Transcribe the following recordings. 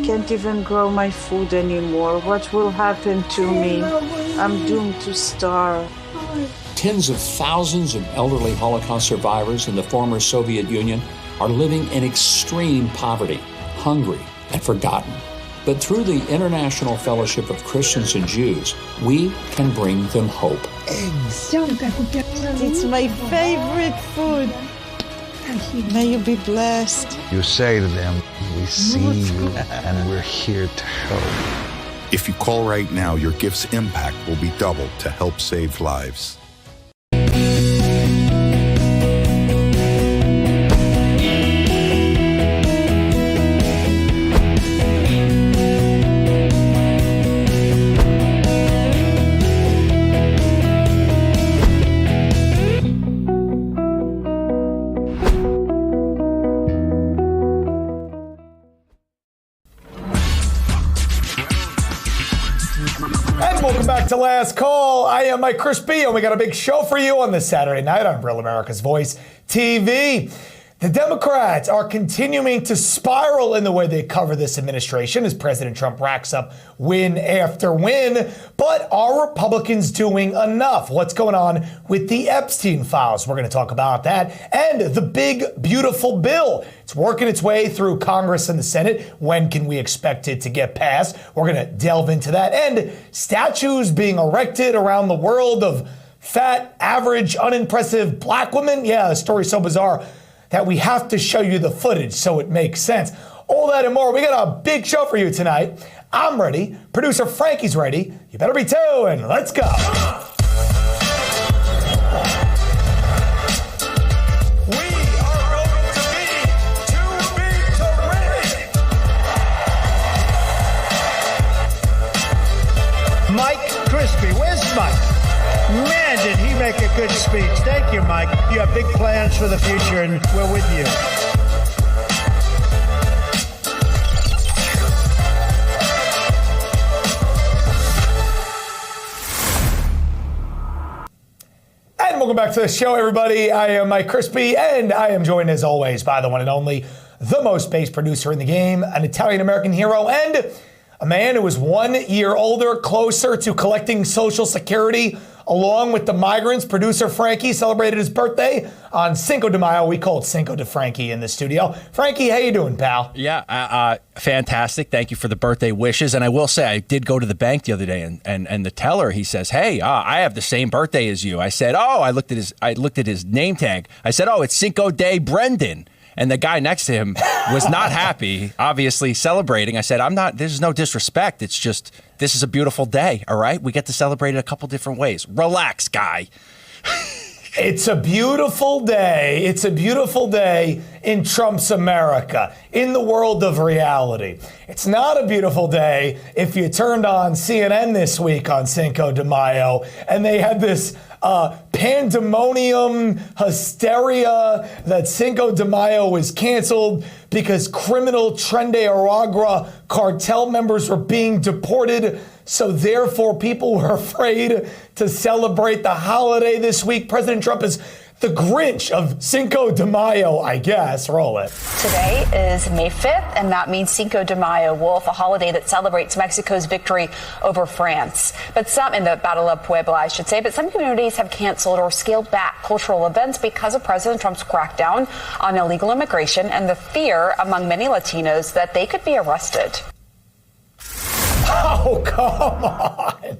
can't even grow my food anymore. What will happen to me? I'm doomed to starve. Tens of thousands of elderly Holocaust survivors in the former Soviet Union are living in extreme poverty, hungry, and forgotten. But through the International Fellowship of Christians and Jews, we can bring them hope. Eggs. It's my favorite food. May you be blessed. You say to them, we see you and we're here to help. If you call right now, your gift's impact will be doubled to help save lives. To Last Call. I am Mike Crispi, and we got a big show for you on this Saturday night on Real America's Voice TV. The Democrats are continuing to spiral in the way they cover this administration as President Trump racks up win after win. But are Republicans doing enough? What's going on with the Epstein files? We're going to talk about that. And the big, beautiful bill. It's working its way through Congress and the Senate. When can we expect it to get passed? We're going to delve into that. And statues being erected around the world of fat, average, unimpressive black women. Yeah, the story's so bizarre that we have to show you the footage so it makes sense. All that and more. We got a big show for you tonight. I'm ready. Producer Frankie's ready. You better be too, and let's go. We are going to be too big to win. Mike Crispi. Where's Mike? Man, did he make a good speech. Thank you, Mike. You have big plans for the future, and we're with you. And welcome back to the show, everybody. I am Mike Crispi, and I am joined, as always, by the one and only, the most based producer in the game, an Italian-American hero, and a man who is 1 year older, closer to collecting Social Security, along with the migrants. Producer Frankie celebrated his birthday on Cinco de Mayo. We call it Cinco de Frankie in the studio. Frankie, how you doing, pal? Yeah, fantastic. Thank you for the birthday wishes. And I will say, I did go to the bank the other day, and the teller, he says, "Hey, I have the same birthday as you." I said, "Oh," I looked at his name tag. I said, "Oh, it's Cinco de Brendan." And the guy next to him was not happy, obviously celebrating. I said, this is no disrespect. It's just, this is a beautiful day, all right? We get to celebrate it a couple different ways. Relax, guy. It's a beautiful day. It's a beautiful day in Trump's America, in the world of reality. It's not a beautiful day if you turned on CNN this week on Cinco de Mayo and they had this pandemonium, hysteria that Cinco de Mayo was canceled because criminal Tren de Aragua cartel members were being deported. So therefore, people were afraid to celebrate the holiday this week. President Trump is the Grinch of Cinco de Mayo, I guess. Roll it. Today is May 5th, and that means Cinco de Mayo, Wolf, a holiday that celebrates Mexico's victory over France. But some, in the Battle of Puebla, I should say, but some communities have canceled or scaled back cultural events because of President Trump's crackdown on illegal immigration and the fear among many Latinos that they could be arrested. Oh, come on.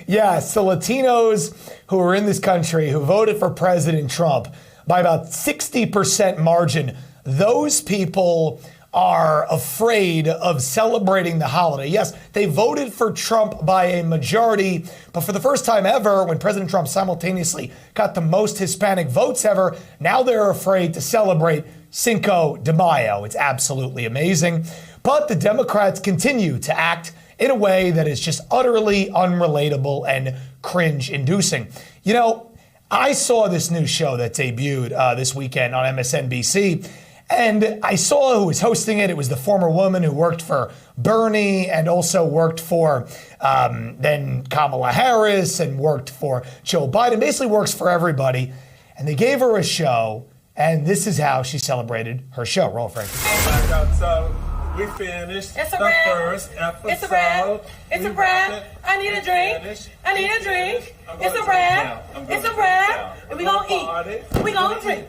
Yes, the Latinos who are in this country who voted for President Trump by about 60% margin, those people are afraid of celebrating the holiday. Yes, they voted for Trump by a majority, but for the first time ever, when President Trump simultaneously got the most Hispanic votes ever, now they're afraid to celebrate Cinco de Mayo. It's absolutely amazing. But the Democrats continue to act in a way that is just utterly unrelatable and cringe-inducing. You know, I saw this new show that debuted this weekend on MSNBC, and I saw who was hosting it. It was the former woman who worked for Bernie and also worked for then Kamala Harris and worked for Joe Biden, basically works for everybody. And they gave her a show, and this is how she celebrated her show. Roll, Frankie. Oh my God, so We finished It's a the wrap. first episode. It's a wrap. It's a wrap. I need a drink. I need a drink. It's a wrap. It's a wrap. And we gonna eat. We gonna drink.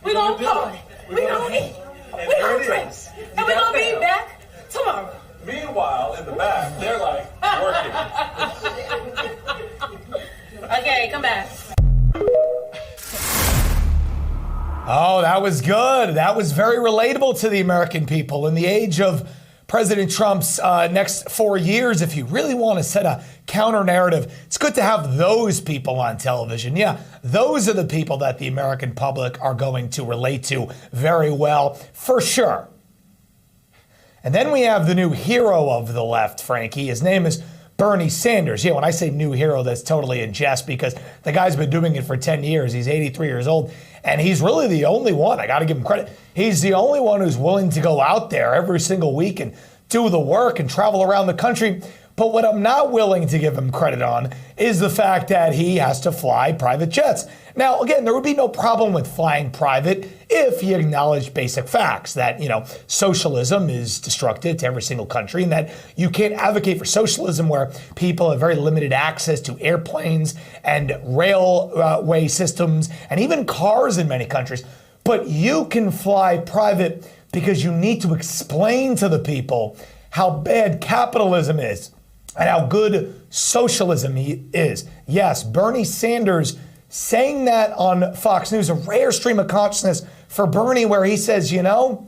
We gonna party. We gonna eat. We gonna drink. And we gonna be back tomorrow. Meanwhile, in the back, they're like working. Okay, come back. Oh, that was good. That was very relatable to the American people. In the age of President Trump's next 4 years, if you really want to set a counter narrative, it's good to have those people on television. Yeah, those are the people that the American public are going to relate to very well, for sure. And then we have the new hero of the left, Frankie. His name is Bernie Sanders. Yeah, when I say new hero, that's totally in jest because the guy's been doing it for 10 years. He's 83 years old, and he's really the only one. I got to give him credit. He's the only one who's willing to go out there every single week and do the work and travel around the country. But what I'm not willing to give him credit on is the fact that he has to fly private jets. Now, again, there would be no problem with flying private if he acknowledged basic facts that, socialism is destructive to every single country and that you can't advocate for socialism where people have very limited access to airplanes and railway systems and even cars in many countries. But you can fly private because you need to explain to the people how bad capitalism is and how good socialism is. Yes, Bernie Sanders saying that on Fox News, a rare stream of consciousness for Bernie, where he says, I'm not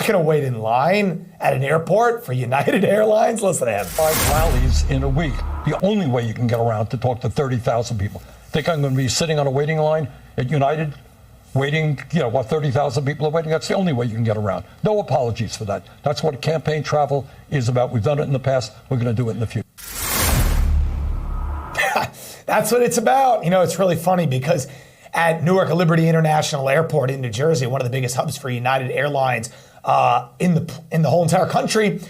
going to wait in line at an airport for United Airlines. Listen to him. 5 rallies in a week. The only way you can get around to talk to 30,000 people. Think I'm going to be sitting on a waiting line at United, waiting, 30,000 people are waiting? That's the only way you can get around. No apologies for that. That's what campaign travel is about. We've done it in the past. We're going to do it in the future. That's what it's about. It's really funny because at Newark Liberty International Airport in New Jersey, one of the biggest hubs for United Airlines in the whole entire country,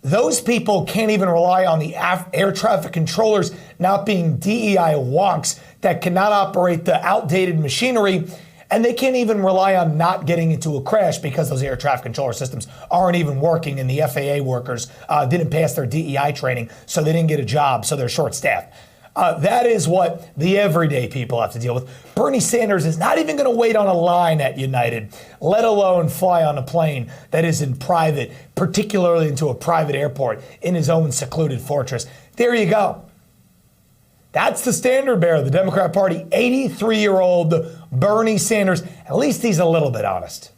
those people can't even rely on the air traffic controllers not being DEI wonks that cannot operate the outdated machinery. And they can't even rely on not getting into a crash because those air traffic controller systems aren't even working and the FAA workers didn't pass their DEI training, so they didn't get a job, so they're short-staffed. That is what the everyday people have to deal with. Bernie Sanders is not even going to wait on a line at United, let alone fly on a plane that is in private, particularly into a private airport in his own secluded fortress. There you go. That's the standard bearer of the Democrat Party, 83-year-old Bernie Sanders. At least he's a little bit honest.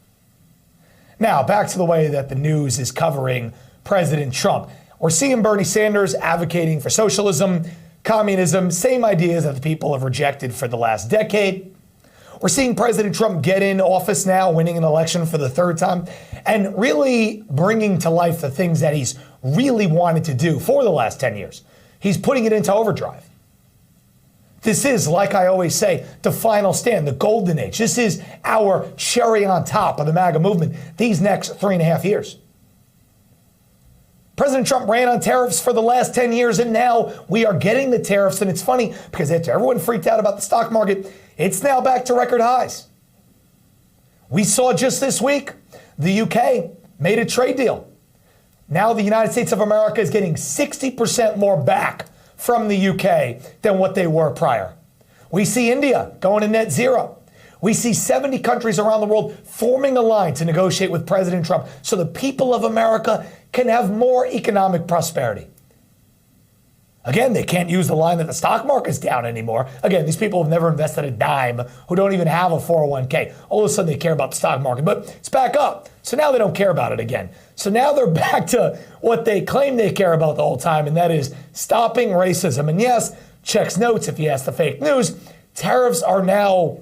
Now, back to the way that the news is covering President Trump. We're seeing Bernie Sanders advocating for socialism, communism, same ideas that the people have rejected for the last decade. We're seeing President Trump get in office now, winning an election for the third time, and really bringing to life the things that he's really wanted to do for the last 10 years. He's putting it into overdrive. This is, like I always say, the final stand, the golden age. This is our cherry on top of the MAGA movement these next 3.5 years. President Trump ran on tariffs for the last 10 years, and now we are getting the tariffs. And it's funny because after everyone freaked out about the stock market, it's now back to record highs. We saw just this week, the UK made a trade deal. Now the United States of America is getting 60% more back from the UK than what they were prior. We see India going to net zero. We see 70 countries around the world forming a line to negotiate with President Trump so the people of America can have more economic prosperity. Again, they can't use the line that the stock market's down anymore. Again, these people have never invested a dime, who don't even have a 401k. All of a sudden they care about the stock market, but it's back up. So now they don't care about it again. So now they're back to what they claim they care about the whole time, and that is stopping racism. And yes, checks notes if you ask the fake news, tariffs are now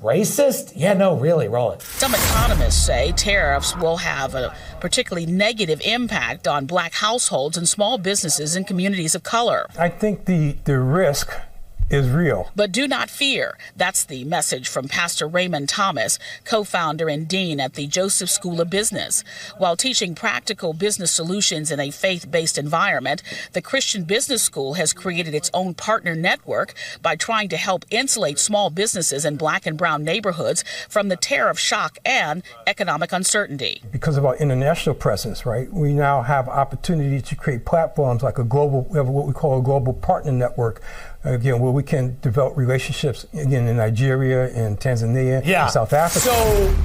racist? Yeah, no, really, roll it. Some economists say tariffs will have a particularly negative impact on black households and small businesses in communities of color. I think the risk is real. But do not fear. That's the message from Pastor Raymond Thomas, co-founder and dean at the Joseph School of Business. While teaching practical business solutions in a faith-based environment, the Christian Business School has created its own partner network by trying to help insulate small businesses in Black and brown neighborhoods from the tariff shock and economic uncertainty. Because of our international presence, right, we now have opportunity to create platforms like a global, we have what we call a global partner network, again, where we can develop relationships, again, in Nigeria and Tanzania and South Africa. So,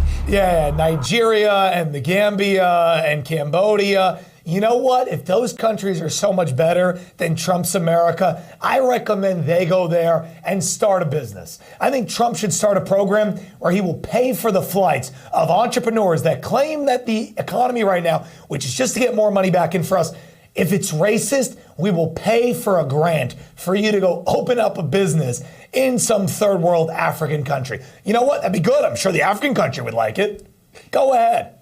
Nigeria and the Gambia and Cambodia. You know what? If those countries are so much better than Trump's America, I recommend they go there and start a business. I think Trump should start a program where he will pay for the flights of entrepreneurs that claim that the economy right now, which is just to get more money back in for us, if it's racist, we will pay for a grant for you to go open up a business in some third world African country. You know what? That'd be good. I'm sure the African country would like it. Go ahead.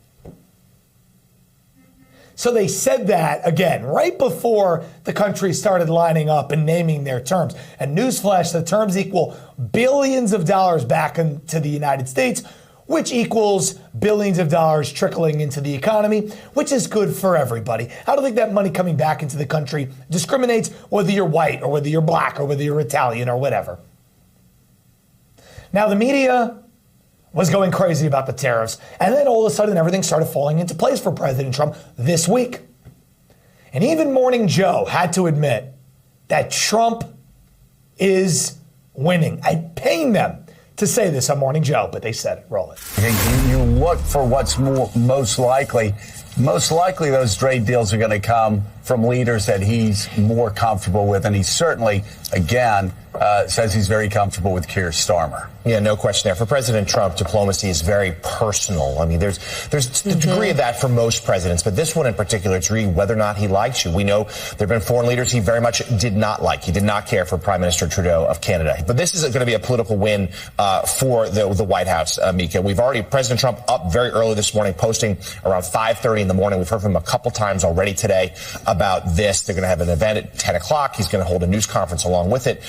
So they said that, again, right before the country started lining up and naming their terms. And newsflash, the terms equal billions of dollars back into the United States, which equals billions of dollars trickling into the economy, which is good for everybody. I don't think that money coming back into the country discriminates whether you're white or whether you're black or whether you're Italian or whatever. Now, the media was going crazy about the tariffs, and then all of a sudden everything started falling into place for President Trump this week. And even Morning Joe had to admit that Trump is winning. I pain them to say this on Morning Joe, but they said it. Roll it. You look for what's most likely. Most likely those trade deals are going to come from leaders that he's more comfortable with, and he certainly, again, says he's very comfortable with Keir Starmer. Yeah, no question there. For President Trump, diplomacy is very personal. I mean, there's a degree of that for most presidents, but this one in particular, it's really whether or not he likes you. We know there have been foreign leaders he very much did not like. He did not care for Prime Minister Trudeau of Canada. But this is going to be a political win for the White House, Mika. President Trump up very early this morning, posting around 5:30 in the morning. We've heard from him a couple times already today about this. They're going to have an event at 10 o'clock. He's going to hold a news conference along with it.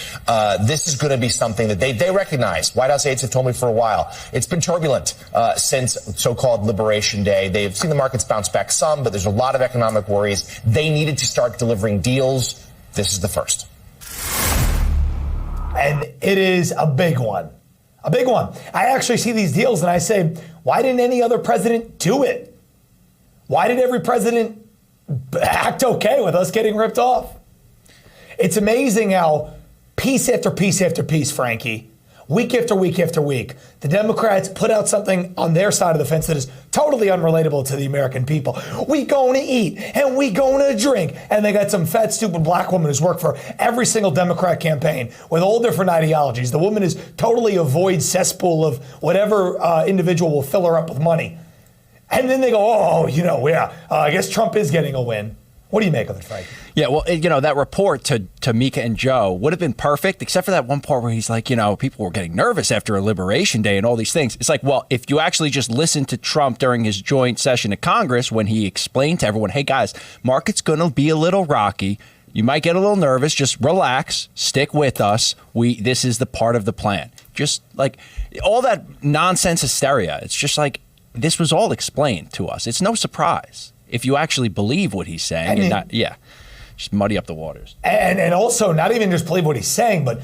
This is going to be something that they recognize. White House aides have told me for a while. It's been turbulent since so-called Liberation Day. They've seen the markets bounce back some, but there's a lot of economic worries. They needed to start delivering deals. This is the first. And it is a big one. A big one. I actually see these deals and I say, why didn't any other president do it? Why did every president act okay with us getting ripped off? It's amazing how piece after piece after piece, Frankie, week after week after week, the Democrats put out something on their side of the fence that is totally unrelatable to the American people. We going to eat and we going to drink. And they got some fat, stupid black woman who's worked for every single Democrat campaign with all different ideologies. The woman is totally a void cesspool of whatever individual will fill her up with money. And then they go, I guess Trump is getting a win. What do you make of it, Frank? Yeah, well, that report to Mika and Joe would have been perfect, except for that one part where he's like, people were getting nervous after a Liberation Day and all these things. It's like, well, if you actually just listen to Trump during his joint session of Congress when he explained to everyone, hey, guys, market's going to be a little rocky. You might get a little nervous. Just relax. Stick with us. This is the part of the plan. Just like all that nonsense hysteria. It's just like this was all explained to us. It's no surprise if you actually believe what he's saying just muddy up the waters. And also not even just believe what he's saying, but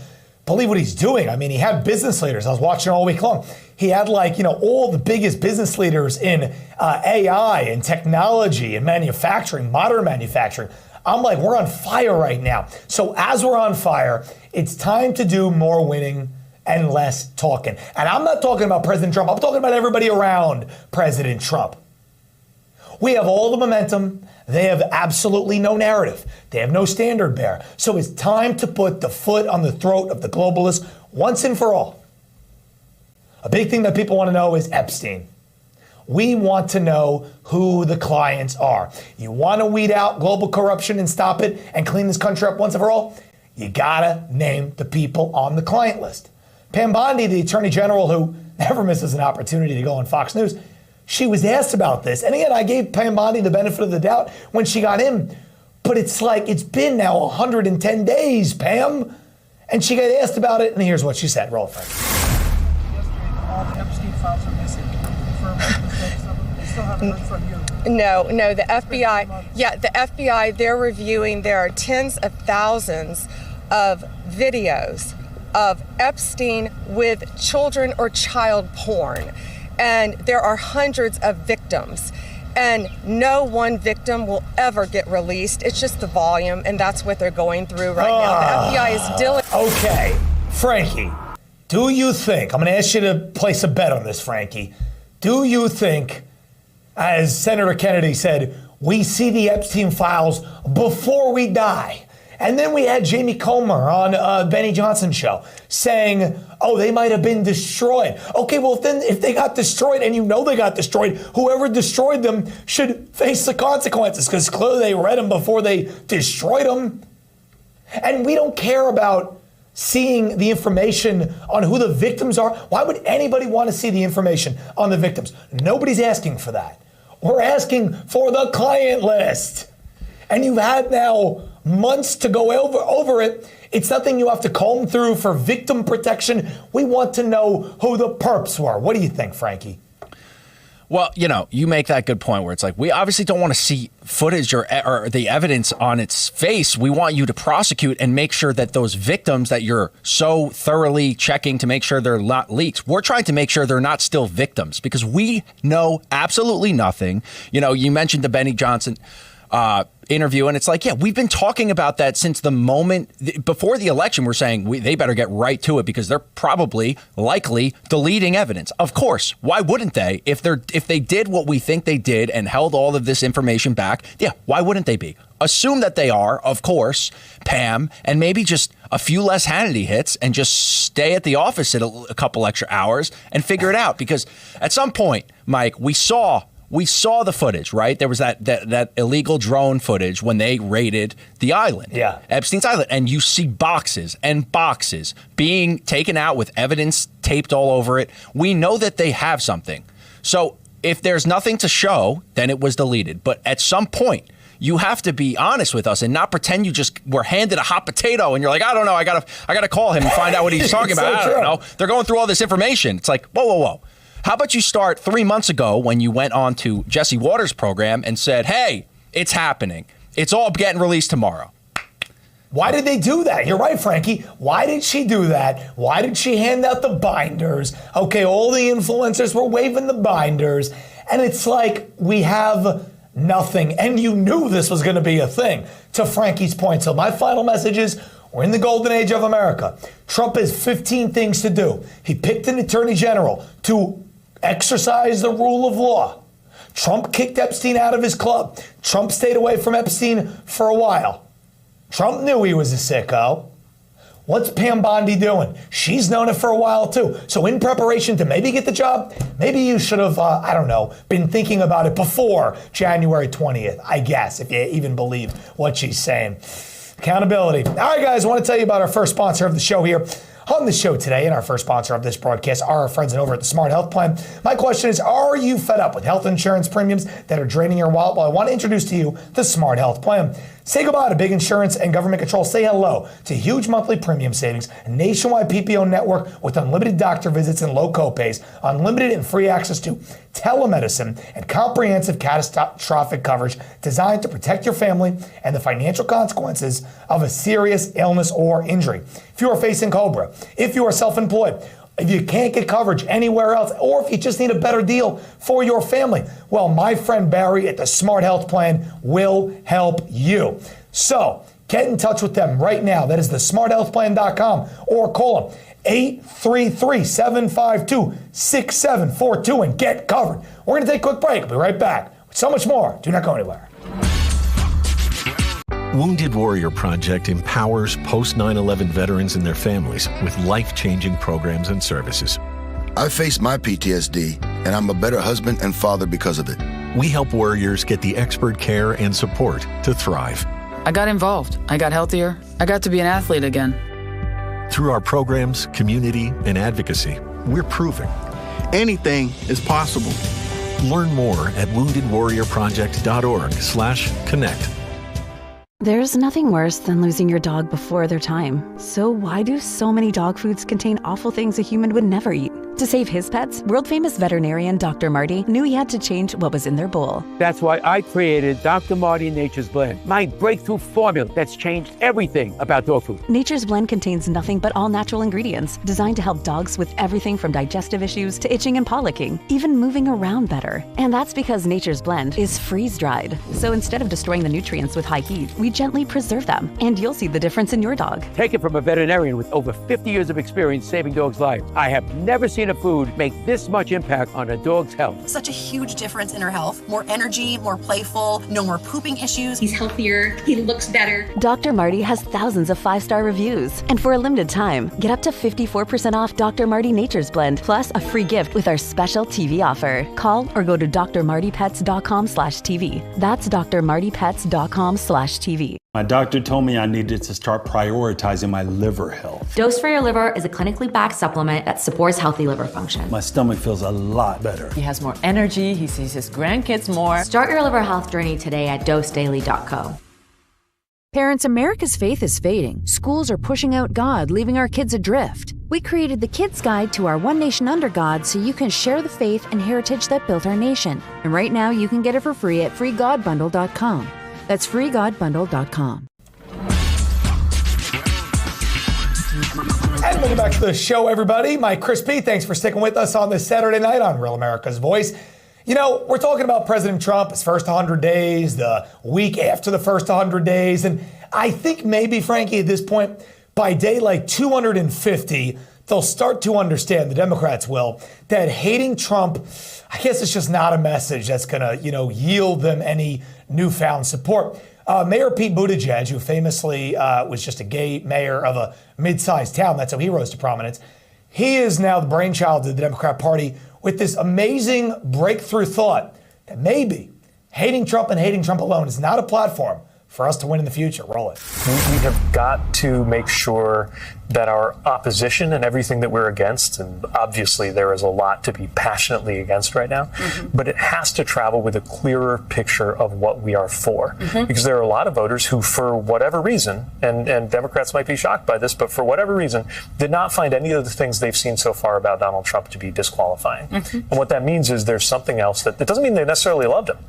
believe what he's doing. I mean, he had business leaders. I was watching all week long. He had all the biggest business leaders in AI and technology and manufacturing, modern manufacturing. I'm like, we're on fire right now. So as we're on fire, it's time to do more winning and less talking. And I'm not talking about President Trump. I'm talking about everybody around President Trump. We have all the momentum. They have absolutely no narrative. They have no standard bearer. So it's time to put the foot on the throat of the globalists once and for all. A big thing that people want to know is Epstein. We want to know who the clients are. You want to weed out global corruption and stop it and clean this country up once and for all? You gotta name the people on the client list. Pam Bondi, the Attorney General, who never misses an opportunity to go on Fox News, she was asked about this. And again, I gave Pam Bondi the benefit of the doubt when she got in. But it's like, it's been now 110 days, Pam. And she got asked about it, and here's what she said. Roll, Frank. All the Epstein files are missing. They still haven't heard from you. No, the FBI, they're reviewing, there are tens of thousands of videos of Epstein with children or child porn. And there are hundreds of victims. And no one victim will ever get released. It's just the volume, and that's what they're going through right now. The FBI is dealing. Okay, Frankie, do you think, I'm going to ask you to place a bet on this, Frankie. Do you think, as Senator Kennedy said, we see the Epstein files before we die? And then we had Jamie Comer on Benny Johnson's show saying, oh, they might have been destroyed. Okay, well, then if they got destroyed, and you know they got destroyed, whoever destroyed them should face the consequences, because clearly they read them before they destroyed them. And we don't care about seeing the information on who the victims are. Why would anybody want to see the information on the victims? Nobody's asking for that. We're asking for the client list. And you've had now months to go over it. It's something you have to comb through for victim protection. We want to know who the perps were. What do you think, Frankie? Well, you make that good point where it's like, we obviously don't want to see footage or the evidence on its face. We want you to prosecute and make sure that those victims that you're so thoroughly checking to make sure they're not leaks, we're trying to make sure they're not still victims, because we know absolutely nothing. You mentioned the Benny Johnson interview, and it's like, yeah, we've been talking about that since the moment before the election. We're saying they better get right to it, because they're probably likely deleting evidence. Of course, why wouldn't they? If they did what we think they did and held all of this information back, yeah, why wouldn't they be? Assume that they are, of course, Pam, and maybe just a few less Hannity hits and just stay at the office at a couple extra hours and figure it out. Because at some point, Mike, we saw the footage, right? There was that illegal drone footage when they raided the island, Epstein's Island, and you see boxes and boxes being taken out with evidence taped all over it. We know that they have something. So if there's nothing to show, then it was deleted. But at some point, you have to be honest with us and not pretend you just were handed a hot potato and you're like, I don't know, I gotta call him and find out what he's talking about. I don't know. They're going through all this information. It's like, whoa. How about you start 3 months ago when you went on to Jesse Waters' program and said, hey, it's happening. It's all getting released tomorrow. Why did they do that? You're right, Frankie. Why did she do that? Why did she hand out the binders? Okay, all the influencers were waving the binders. And it's like, we have nothing. And you knew this was going to be a thing, to Frankie's point. So my final message is, we're in the golden age of America. Trump has 15 things to do. He picked an attorney general to exercise the rule of law. Trump kicked Epstein out of his club. Trump stayed away from Epstein for a while. Trump knew he was a sicko. What's Pam Bondi doing? She's known it for a while too. So in preparation to maybe get the job, maybe you should have, been thinking about it before January 20th, I guess, if you even believe what she's saying. Accountability. All right, guys, I want to tell you about our first sponsor of the show here on the show today, and our first sponsor of this broadcast are our friends over at the Smart Health Plan. My question is, are you fed up with health insurance premiums that are draining your wallet? Well, I want to introduce to you the Smart Health Plan. Say goodbye to big insurance and government control. Say hello to huge monthly premium savings, a nationwide PPO network with unlimited doctor visits and low copays, unlimited and free access to telemedicine, and comprehensive catastrophic coverage designed to protect your family and the financial consequences of a serious illness or injury. If you are facing COBRA, if you are self-employed, if you can't get coverage anywhere else, or if you just need a better deal for your family, well, my friend Barry at the Smart Health Plan will help you. So get in touch with them right now. That is the smarthealthplan.com, or call them 833-752-6742 and get covered. We're going to take a quick break. We'll be right back with so much more. Do not go anywhere. Wounded Warrior Project empowers post-9/11 veterans and their families with life-changing programs and services. I faced my PTSD, and I'm a better husband and father because of it. We help warriors get the expert care and support to thrive. I got involved. I got healthier. I got to be an athlete again. Through our programs, community, and advocacy, we're proving anything is possible. Learn more at woundedwarriorproject.org/connect. There's nothing worse than losing your dog before their time. So why do so many dog foods contain awful things a human would never eat? To save his pets, world-famous veterinarian Dr. Marty knew he had to change what was in their bowl. That's why I created Dr. Marty Nature's Blend, my breakthrough formula that's changed everything about dog food. Nature's Blend contains nothing but all-natural ingredients designed to help dogs with everything from digestive issues to itching and paw licking, even moving around better. And that's because Nature's Blend is freeze-dried. So instead of destroying the nutrients with high heat, we gently preserve them, and you'll see the difference in your dog. Take it from a veterinarian with over 50 years of experience saving dogs' lives. I have never seen a food make this much impact on a dog's health. Such a huge difference in her health. More energy, more playful, no more pooping issues. He's healthier, he looks better. Dr. Marty has thousands of 5-star reviews. And for a limited time, get up to 54% off Dr. Marty Nature's Blend, plus a free gift with our special TV offer. Call or go to drmartypets.com/TV. That's drmartypets.com/TV. My doctor told me I needed to start prioritizing my liver health. Dose for Your Liver is a clinically backed supplement that supports healthy liver function. My stomach feels a lot better. He has more energy, he sees his grandkids more. Start your liver health journey today at dosedaily.co. Parents, America's faith is fading. Schools are pushing out God, leaving our kids adrift. We created the Kids Guide to Our One Nation Under God so you can share the faith and heritage that built our nation. And right now you can get it for free at freegodbundle.com. That's freegodbundle.com. And welcome back to the show, everybody. Mike Crispi, thanks for sticking with us on this Saturday night on Real America's Voice. You know, we're talking about President Trump, his first 100 days, the week after the first 100 days. And I think maybe, Frankie, at this point, by day like 250, they'll start to understand, the Democrats will, that hating Trump, I guess it's just not a message that's going to, yield them any newfound support. Mayor Pete Buttigieg, who famously was just a gay mayor of a mid-sized town, that's how he rose to prominence, he is now the brainchild of the Democrat Party with this amazing breakthrough thought that maybe hating Trump and hating Trump alone is not a platform for us to win in the future. Roll it. We have got to make sure that our opposition and everything that we're against, and obviously there is a lot to be passionately against right now, but it has to travel with a clearer picture of what we are for. Because there are a lot of voters who, for whatever reason, and Democrats might be shocked by this, but for whatever reason, did not find any of the things they've seen so far about Donald Trump to be disqualifying. And what that means is there's something else that, it doesn't mean they necessarily loved him,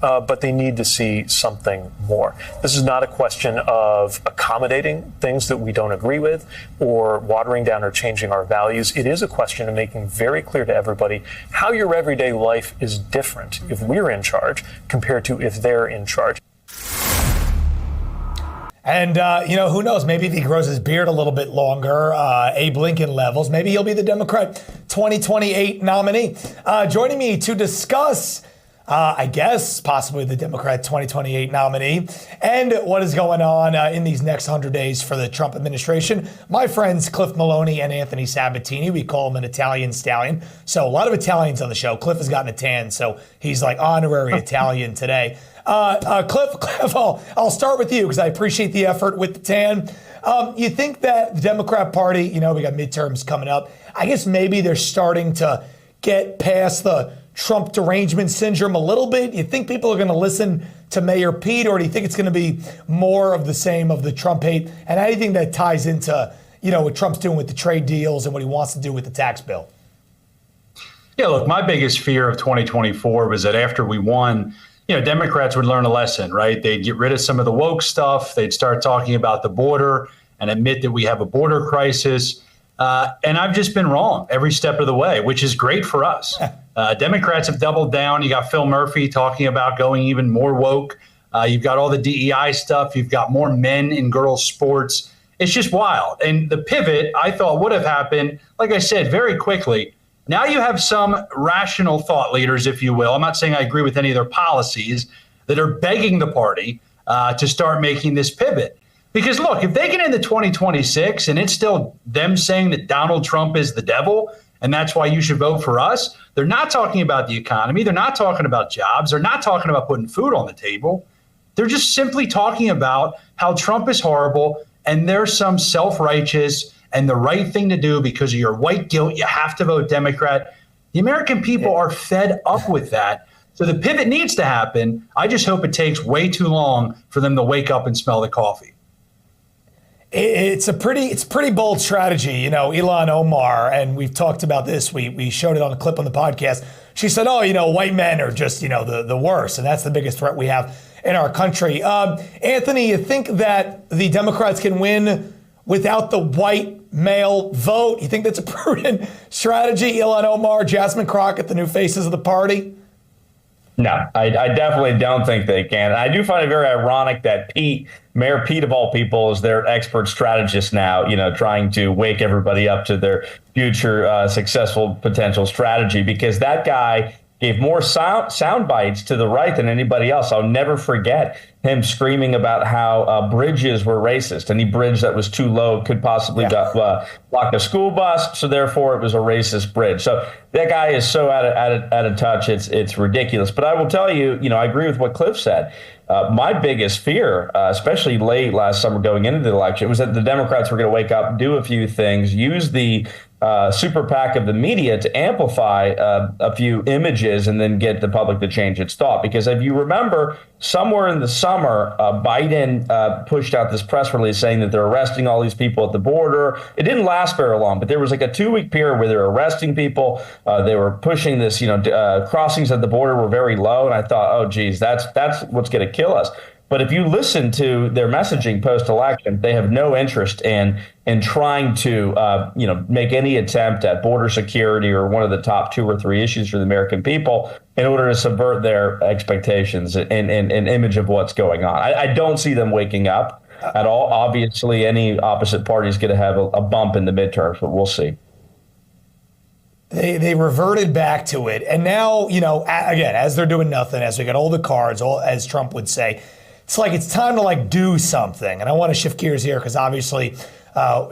but they need to see something more. This is not a question of accommodating things that we don't agree with or watering down or changing our values. It is a question of making very clear to everybody how your everyday life is different if we're in charge compared to if they're in charge. And, who knows? Maybe if he grows his beard a little bit longer, Abe Lincoln levels, maybe he'll be the Democrat 2028 nominee. Joining me to discuss I guess, possibly the Democrat 2028 nominee, and what is going on in these next 100 days for the Trump administration. My friends Cliff Maloney and Anthony Sabatini, we call him an Italian stallion. So a lot of Italians on the show. Cliff has gotten a tan, so he's like honorary Italian today. Cliff, I'll start with you because I appreciate the effort with the tan. You think that the Democrat Party, we got midterms coming up. I guess maybe they're starting to get past the Trump derangement syndrome a little bit? You think people are going to listen to Mayor Pete, or do you think it's going to be more of the same of the Trump hate? And anything that ties into, what Trump's doing with the trade deals and what he wants to do with the tax bill? Yeah, look, my biggest fear of 2024 was that after we won, Democrats would learn a lesson, right? They'd get rid of some of the woke stuff. They'd start talking about the border and admit that we have a border crisis. And I've just been wrong every step of the way, which is great for us. Democrats have doubled down. You got Phil Murphy talking about going even more woke. You've got all the DEI stuff. You've got more men in girls' sports. It's just wild. And the pivot, I thought, would have happened, like I said, very quickly. Now you have some rational thought leaders, if you will. I'm not saying I agree with any of their policies, that are begging the party to start making this pivot. Because, look, if they get into 2026 and it's still them saying that Donald Trump is the devil and that's why you should vote for us, they're not talking about the economy. They're not talking about jobs. They're not talking about putting food on the table. They're just simply talking about how Trump is horrible and there's some self-righteous and the right thing to do because of your white guilt. You have to vote Democrat. The American people are fed up with that. So the pivot needs to happen. I just hope it takes way too long for them to wake up and smell the coffee. It's pretty bold strategy. You know, Ilhan Omar, and we've talked about this. We showed it on a clip on the podcast. She said, oh, you know, white men are just, you know, the worst. And that's the biggest threat we have in our country. Anthony, you think that the Democrats can win without the white male vote? You think that's a prudent strategy? Ilhan Omar, Jasmine Crockett, the new faces of the party? No, I definitely don't think they can. I do find it very ironic that Mayor Pete of all people is their expert strategist now, you know, trying to wake everybody up to their future successful potential strategy, because that guy gave more sound bites to the right than anybody else. I'll never forget him screaming about how bridges were racist. Any bridge that was too low could possibly block a school bus. So therefore, it was a racist bridge. So that guy is so out of touch. It's ridiculous. But I will tell you, you know, I agree with what Cliff said. My biggest fear, especially late last summer going into the election, was that the Democrats were going to wake up, do a few things, use the super PAC of the media to amplify a few images and then get the public to change its thought. Because if you remember, somewhere in the summer, Biden pushed out this press release saying that they're arresting all these people at the border. It didn't last very long, but there was like a 2-week period where they were arresting people. They were pushing this, you know, crossings at the border were very low. And I thought, oh, geez, that's what's going to kill us. But if you listen to their messaging post-election, they have no interest in trying to, you know, make any attempt at border security or one of the top 2 or 3 issues for the American people in order to subvert their expectations and image of what's going on. I don't see them waking up at all. Obviously, any opposite party is going to have a bump in the midterms, but we'll see. They reverted back to it. And now, you know, again, as they're doing nothing, as we got all the cards, as Trump would say, it's like it's time to like do something. And I want to shift gears here because obviously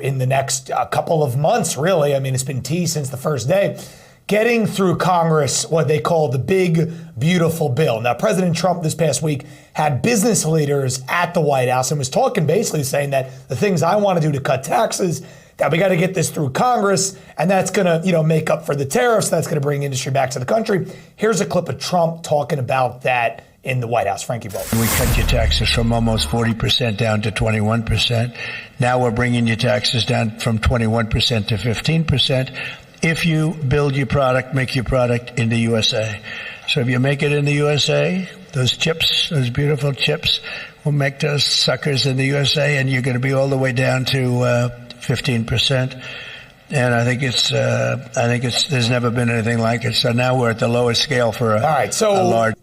in the next couple of months, really, I mean, it's been teased since the first day, getting through Congress what they call the big, beautiful bill. Now, President Trump this past week had business leaders at the White House and was talking, basically saying that the things I want to do to cut taxes, that we got to get this through Congress, and that's going to, you know, make up for the tariffs. That's going to bring industry back to the country. Here's a clip of Trump talking about that in the White House. Frankie Bolt. We cut your taxes from almost 40% down to 21%. Now we're bringing your taxes down from 21% to 15%. If you build your product, make your product in the USA. So if you make it in the USA, those chips, those beautiful chips, will make those suckers in the USA, and you're going to be all the way down to 15%. And I think there's never been anything like it. So now we're at the lowest scale for a large.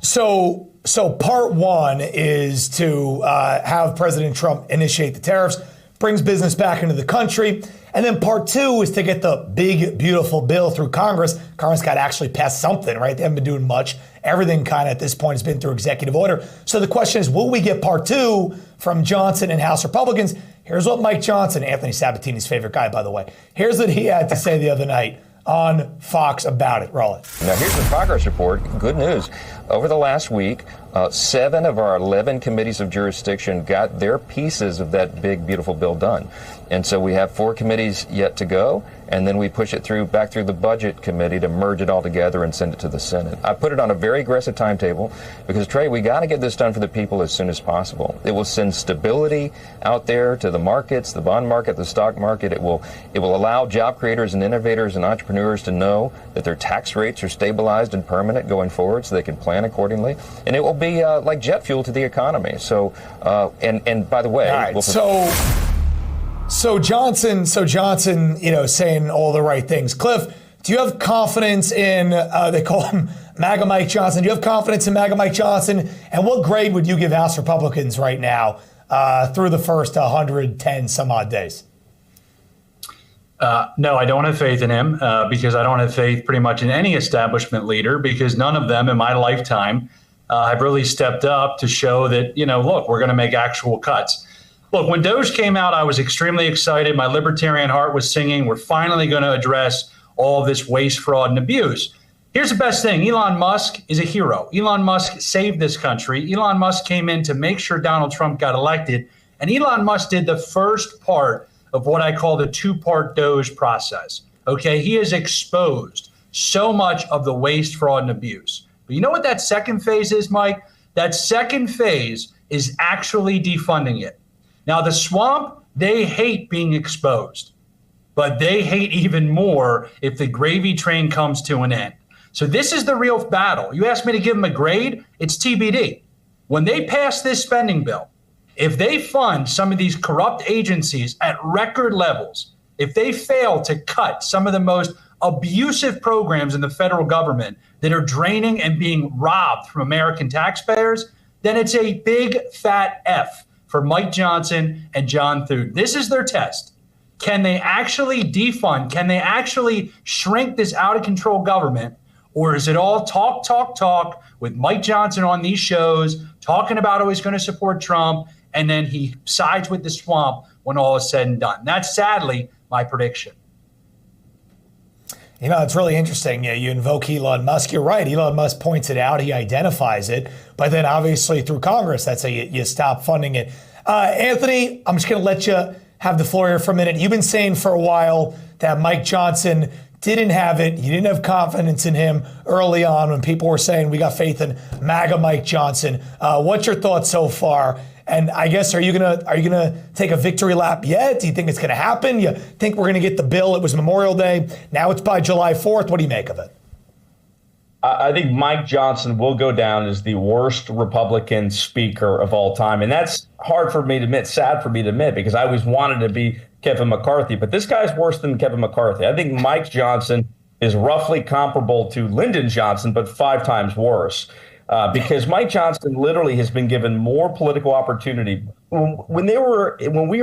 So part one is to have President Trump initiate the tariffs, brings business back into the country. And then part two is to get the big, beautiful bill through Congress. Congress got to actually pass something, right? They haven't been doing much. Everything kind of at this point has been through executive order. So the question is, will we get part two from Johnson and House Republicans? Here's what Mike Johnson, Anthony Sabatini's favorite guy, by the way, here's what he had to say the other night on Fox about it. Roll it. Now, here's the progress report. Good news. Over the last week, 7 of our 11 committees of jurisdiction got their pieces of that big, beautiful bill done. And so we have 4 committees yet to go, and then we push it back through the Budget Committee to merge it all together and send it to the Senate. I put it on a very aggressive timetable because, Trey, we got to get this done for the people as soon as possible. It will send stability out there to the markets, the bond market, the stock market. It will allow job creators and innovators and entrepreneurs to know that their tax rates are stabilized and permanent going forward so they can plan accordingly. And it will be like jet fuel to the economy. So, and by the way, all right, So Johnson, you know, saying all the right things. Cliff, do you have confidence in, they call him MAGA Mike Johnson. Do you have confidence in MAGA Mike Johnson? And what grade would you give House Republicans right now through the first 110 some odd days? No, I don't have faith in him because I don't have faith pretty much in any establishment leader because none of them in my lifetime have really stepped up to show that, you know, look, we're going to make actual cuts. Look, when DOGE came out, I was extremely excited. My libertarian heart was singing. We're finally going to address all of this waste, fraud, and abuse. Here's the best thing. Elon Musk is a hero. Elon Musk saved this country. Elon Musk came in to make sure Donald Trump got elected. And Elon Musk did the first part of what I call the 2-part DOGE process. Okay, he has exposed so much of the waste, fraud, and abuse. But you know what that second phase is, Mike? That second phase is actually defunding it. Now, the swamp, they hate being exposed, but they hate even more if the gravy train comes to an end. So this is the real battle. You asked me to give them a grade, it's TBD. When they pass this spending bill, if they fund some of these corrupt agencies at record levels, if they fail to cut some of the most abusive programs in the federal government that are draining and being robbed from American taxpayers, then it's a big fat F for Mike Johnson and John Thune. This is their test. Can they actually defund? Can they actually shrink this out of control government? Or is it all talk with Mike Johnson on these shows, talking about how he's going to support Trump, and then he sides with the swamp when all is said and done? That's sadly my prediction. You know, it's really interesting. You invoke Elon Musk. You're right. Elon Musk points it out. He identifies it. But then obviously through Congress, that's how you stop funding it. Anthony, I'm just going to let you have the floor here for a minute. You've been saying for a while that Mike Johnson didn't have it. You didn't have confidence in him early on when people were saying we got faith in MAGA Mike Johnson. What's your thoughts so far? And I guess, are you gonna take a victory lap yet? Do you think it's gonna happen? You think we're gonna get the bill? It was Memorial Day. Now it's by July 4th. What do you make of it? I think Mike Johnson will go down as the worst Republican speaker of all time. And that's hard for me to admit, sad for me to admit, because I always wanted to be Kevin McCarthy. But this guy's worse than Kevin McCarthy. I think Mike Johnson is roughly comparable to Lyndon Johnson, but 5 times worse. Because Mike Johnson literally has been given more political opportunity. When we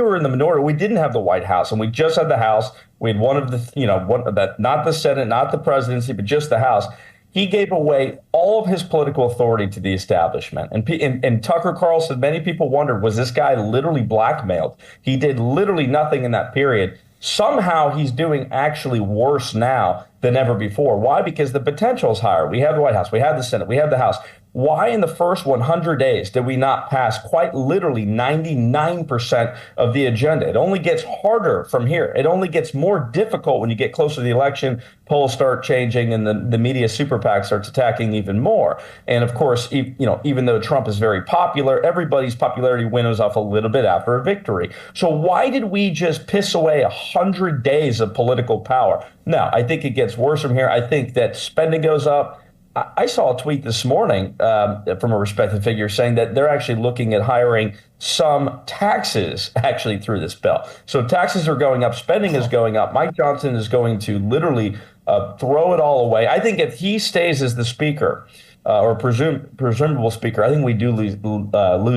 were in the minority, we didn't have the White House, and we just had the House. We had one of the, not the Senate, not the presidency, but just the House. He gave away all of his political authority to the establishment. And Tucker Carlson, many people wondered, was this guy literally blackmailed? He did literally nothing in that period. Somehow he's doing actually worse now than ever before. Why? Because the potential is higher. We have the White House, we have the Senate, we have the House. Why in the first 100 days did we not pass quite literally 99% of the agenda? It only gets harder from here. It only gets more difficult when you get closer to the election. Polls start changing and the media super PAC starts attacking even more. And of course, even though Trump is very popular, everybody's popularity winnows off a little bit after a victory. So why did we just piss away 100 days of political power? No, I think it gets worse from here. I think that spending goes up. I saw a tweet this morning from a respected figure saying that they're actually looking at hiring some taxes actually through this bill. So taxes are going up, spending is going up. Mike Johnson is going to literally throw it all away. I think if he stays as the speaker or presumable speaker, I think we do lose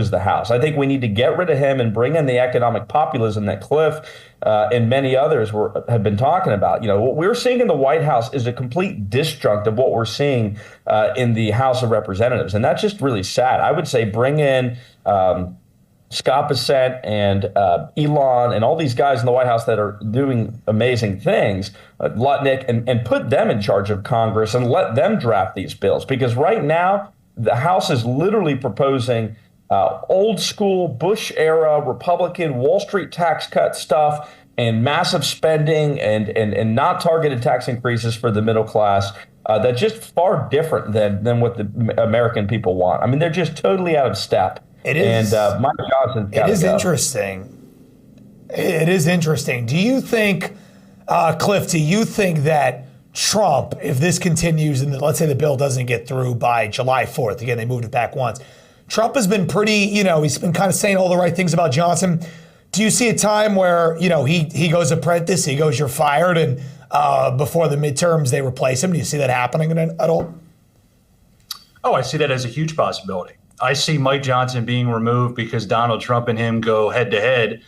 the House. I think we need to get rid of him and bring in the economic populism that Cliff and many others have been talking about. What we're seeing in the White House is a complete disjunct of what we're seeing in the House of Representatives. And that's just really sad. I would say bring in Scott Bessent and Elon and all these guys in the White House that are doing amazing things, Lutnick, and put them in charge of Congress and let them draft these bills. Because right now, the House is literally proposing old school Bush era Republican Wall Street tax cut stuff and massive spending and not targeted tax increases for the middle class. That's just far different than what the American people want. I mean, they're just totally out of step. It is. And Mike Johnson's got to go. It is interesting. It is interesting. Do you think, Cliff, that Trump, if this continues and let's say the bill doesn't get through by July 4th, again, they moved it back once, Trump has been pretty, he's been kind of saying all the right things about Johnson. Do you see a time where, he goes apprentice, he goes, you're fired, and before the midterms, they replace him? Do you see that happening at all? Oh, I see that as a huge possibility. I see Mike Johnson being removed because Donald Trump and him go head to head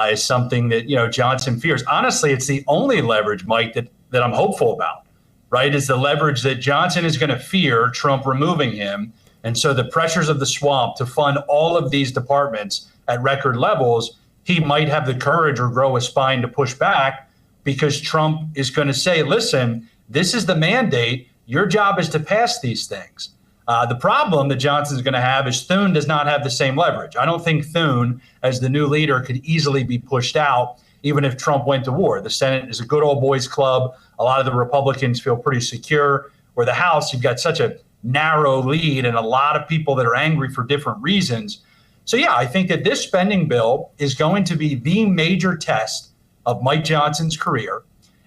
is something that, Johnson fears. Honestly, it's the only leverage, Mike, that I'm hopeful about, right? Is the leverage that Johnson is going to fear Trump removing him. And so the pressures of the swamp to fund all of these departments at record levels, he might have the courage or grow a spine to push back because Trump is going to say, listen, this is the mandate. Your job is to pass these things. The problem that Johnson's going to have is Thune does not have the same leverage. I don't think Thune, as the new leader, could easily be pushed out, even if Trump went to war. The Senate is a good old boys club. A lot of the Republicans feel pretty secure. Where the House, you've got such a narrow lead and a lot of people that are angry for different reasons. So, yeah, I think that this spending bill is going to be the major test of Mike Johnson's career.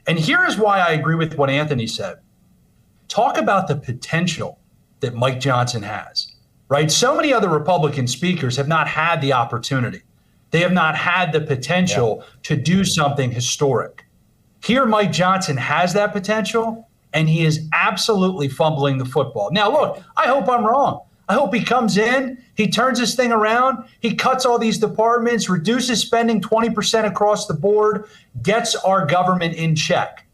And here is why I agree with what Anthony said. Talk about the potential that Mike Johnson has, right? So many other Republican speakers have not had the opportunity. They have not had the potential to do something historic. Here, Mike Johnson has that potential, and he is absolutely fumbling the football. Now, look, I hope I'm wrong. I hope he comes in, he turns this thing around, he cuts all these departments, reduces spending 20% across the board, gets our government in check.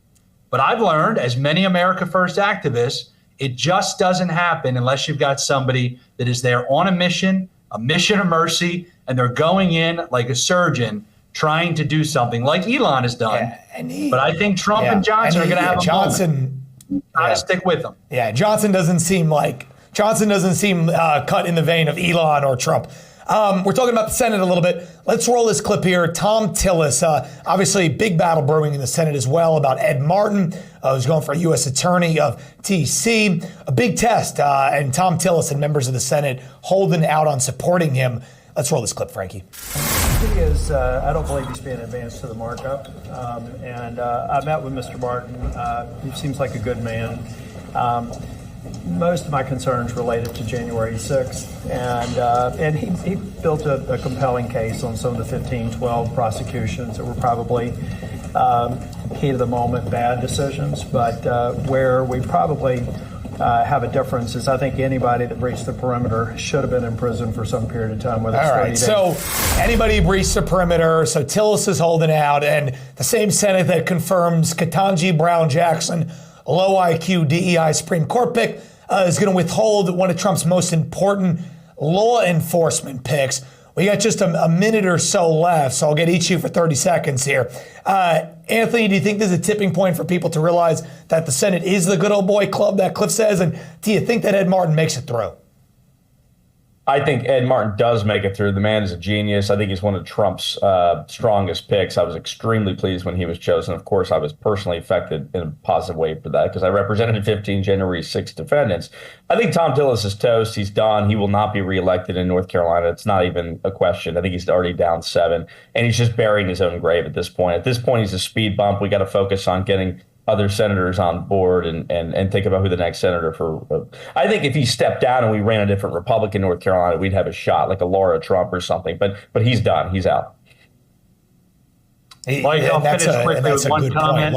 But I've learned, as many America First activists, it just doesn't happen unless you've got somebody that is there on a mission of mercy, and they're going in like a surgeon trying to do something like Elon has done. But I think Trump and Johnson are going to have a moment. Got to stick with them. Yeah, Johnson doesn't seem cut in the vein of Elon or Trump. We're talking about the Senate a little bit. Let's roll this clip here. Tom Tillis, obviously big battle brewing in the Senate as well about Ed Martin, who's going for U.S. Attorney of TC. A big test, and Tom Tillis and members of the Senate holding out on supporting him. Let's roll this clip, Frankie. He is, I don't believe he's being advanced to the markup. I met with Mr. Martin. He seems like a good man. Most of my concerns related to January 6th, and he built a compelling case on some of the 15-12 prosecutions that were probably heat of the moment bad decisions, but where we probably have a difference is I think anybody that breached the perimeter should have been in prison for some period of time. Whether it's 30 days. So anybody breached the perimeter, so Tillis is holding out, and the same Senate that confirms Ketanji Brown Jackson, low IQ DEI Supreme Court pick, is going to withhold one of Trump's most important law enforcement picks. We got just a minute or so left, so I'll get each of you for 30 seconds here. Anthony, do you think there's a tipping point for people to realize that the Senate is the good old boy club that Cliff says? And do you think that Ed Martin makes it through? I think Ed Martin does make it through. The man is a genius. I think he's one of Trump's strongest picks. I was extremely pleased when he was chosen. Of course, I was personally affected in a positive way for that because I represented 15 January 6 defendants. I think Tom Tillis is toast. He's done. He will not be reelected in North Carolina. It's not even a question. I think he's already down 7, and he's just burying his own grave at this point. At this point, he's a speed bump. We got to focus on getting other senators on board and think about who the next senator for. I think if he stepped down and we ran a different Republican in North Carolina, we'd have a shot, like a Laura Trump or something. But he's done. He's out. Mike, I'll finish quickly with one comment.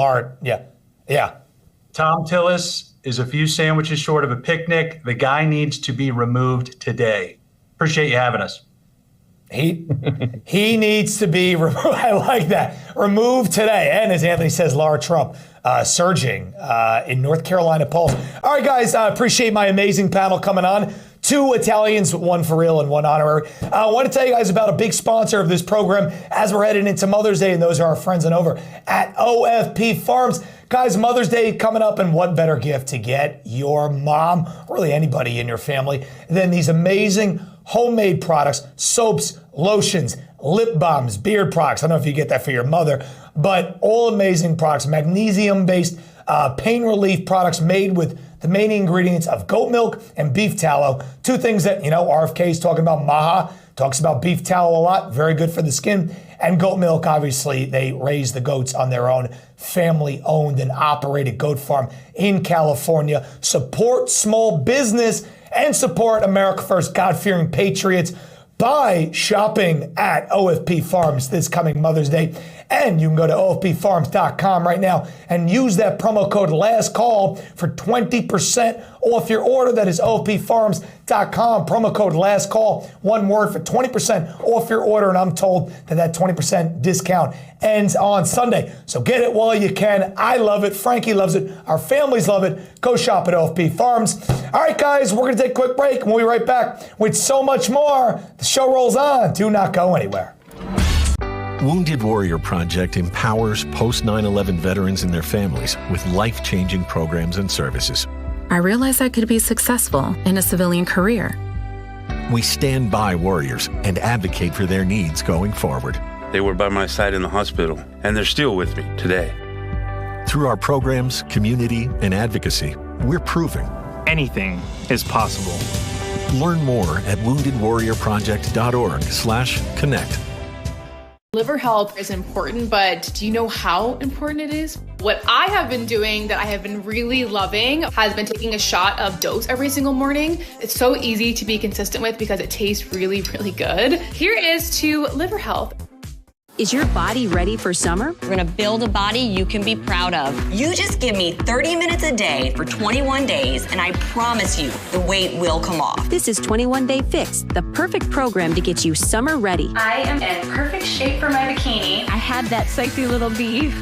Yeah. Tom Tillis is a few sandwiches short of a picnic. The guy needs to be removed today. Appreciate you having us. He needs to be removed. I like that. Removed today. And as Anthony says, Laura Trump surging in North Carolina polls. All right, guys, I appreciate my amazing panel coming on. 2 Italians, 1 for real and 1 honorary. I want to tell you guys about a big sponsor of this program as we're heading into Mother's Day, and those are our friends and over at OFP Farms. Guys, Mother's Day coming up, and what better gift to get your mom, really anybody in your family, than these amazing homemade products, soaps, lotions, lip balms, beard products. I don't know if you get that for your mother, but all amazing products, magnesium-based pain relief products made with the main ingredients of goat milk and beef tallow. 2 things that, RFK is talking about. Maha talks about beef tallow a lot, very good for the skin. And goat milk, obviously, they raise the goats on their own family-owned and operated goat farm in California. Support small business and support America First, God-fearing patriots by shopping at OFP Farms this coming Mother's Day. And you can go to OFPfarms.com right now and use that promo code LASTCALL for 20% off your order. That is OFPfarms.com, promo code LASTCALL, one word, for 20% off your order. And I'm told that 20% discount ends on Sunday. So get it while you can. I love it. Frankie loves it. Our families love it. Go shop at OFP Farms. All right, guys, we're going to take a quick break, and we'll be right back with so much more. The show rolls on. Do not go anywhere. Wounded Warrior Project empowers post-9/11 veterans and their families with life-changing programs and services. I realized I could be successful in a civilian career. We stand by warriors and advocate for their needs going forward. They were by my side in the hospital, and they're still with me today. Through our programs, community, and advocacy, we're proving anything is possible. Learn more at woundedwarriorproject.org/connect. Liver health is important, but do you know how important it is? What I have been doing that I have been really loving has been taking a shot of dose every single morning. It's so easy to be consistent with because it tastes really, really good. Here is to liver health. Is your body ready for summer? We're gonna build a body you can be proud of. You just give me 30 minutes a day for 21 days, and I promise you, the weight will come off. This is 21 Day Fix, the perfect program to get you summer ready. I am in perfect shape for my bikini. I had that sexy little bee.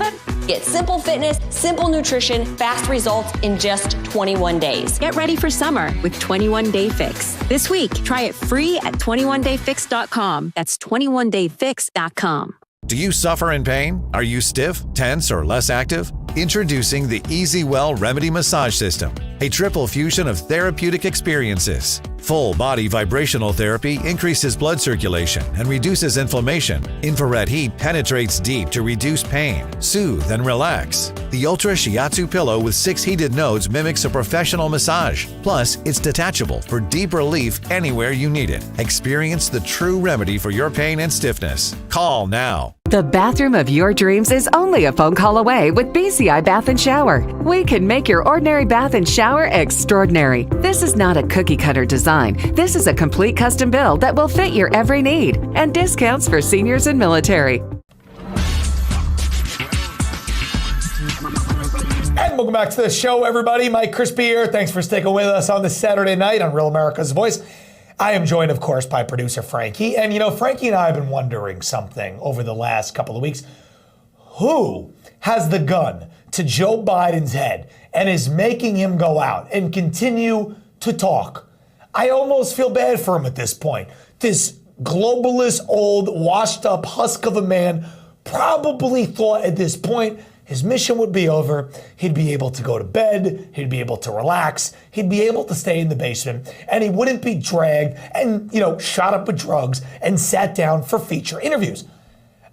Get simple fitness, simple nutrition, fast results in just 21 days. Get ready for summer with 21 Day Fix. This week, try it free at 21dayfix.com. That's 21dayfix.com. Do you suffer in pain? Are you stiff, tense, or less active? Introducing the Easy Well Remedy Massage System, a triple fusion of therapeutic experiences. Full body vibrational therapy increases blood circulation and reduces inflammation. Infrared heat penetrates deep to reduce pain, soothe, and relax. The Ultra Shiatsu pillow with 6 heated nodes mimics a professional massage. Plus, it's detachable for deep relief anywhere you need it. Experience the true remedy for your pain and stiffness. Call now. The bathroom of your dreams is only a phone call away with BCI Bath and Shower. We can make your ordinary bath and shower extraordinary. This is not a cookie cutter design. This is a complete custom build that will fit your every need, and discounts for seniors and military. And welcome back to the show, everybody. Mike Crispi here. Thanks for sticking with us on this Saturday night on Real America's Voice. I am joined, of course, by producer Frankie. And, you know, Frankie and I have been wondering something over the last couple of weeks. Who has the gun to Joe Biden's head and is making him go out and continue to talk? I almost feel bad for him at this point. This globalist, old, washed-up husk of a man probably thought at this point his mission would be over. He'd be able to go to bed. He'd be able to relax. He'd be able to stay in the basement, and he wouldn't be dragged and, you know, shot up with drugs and sat down for feature interviews.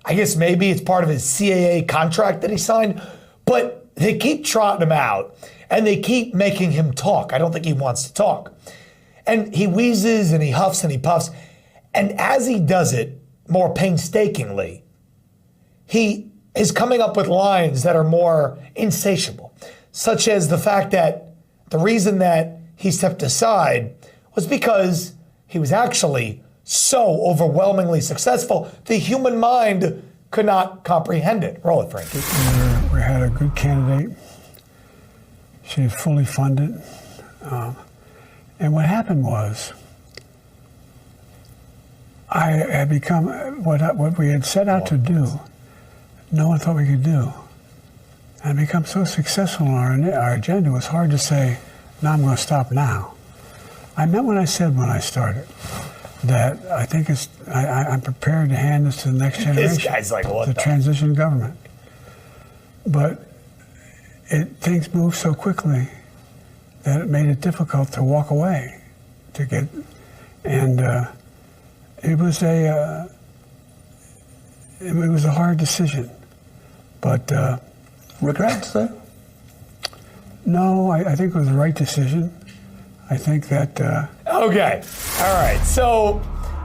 I guess maybe it's part of his CAA contract that he signed, but they keep trotting him out, and they keep making him talk. I don't think he wants to talk. And he wheezes, and he huffs, and he puffs. And as he does it more painstakingly, he is coming up with lines that are more insatiable, such as the fact that the reason that he stepped aside was because he was actually so overwhelmingly successsul, the human mind could not comprehend it. Roll it, Frankie. We had a good candidate. She was fully funded. And what happened was, I had become, what we had set out to do, no one thought we could do. And become so successful in our agenda, it was hard to say, no, I'm going to stop now. I meant what I said when I started, that I think I'm prepared to hand this to the next generation. This guy's like, what the transition government. But things moved so quickly that it made it difficult to walk away, and it was a hard decision. But regrets, though? No, I think it was the right decision. I think that. Okay, all right. So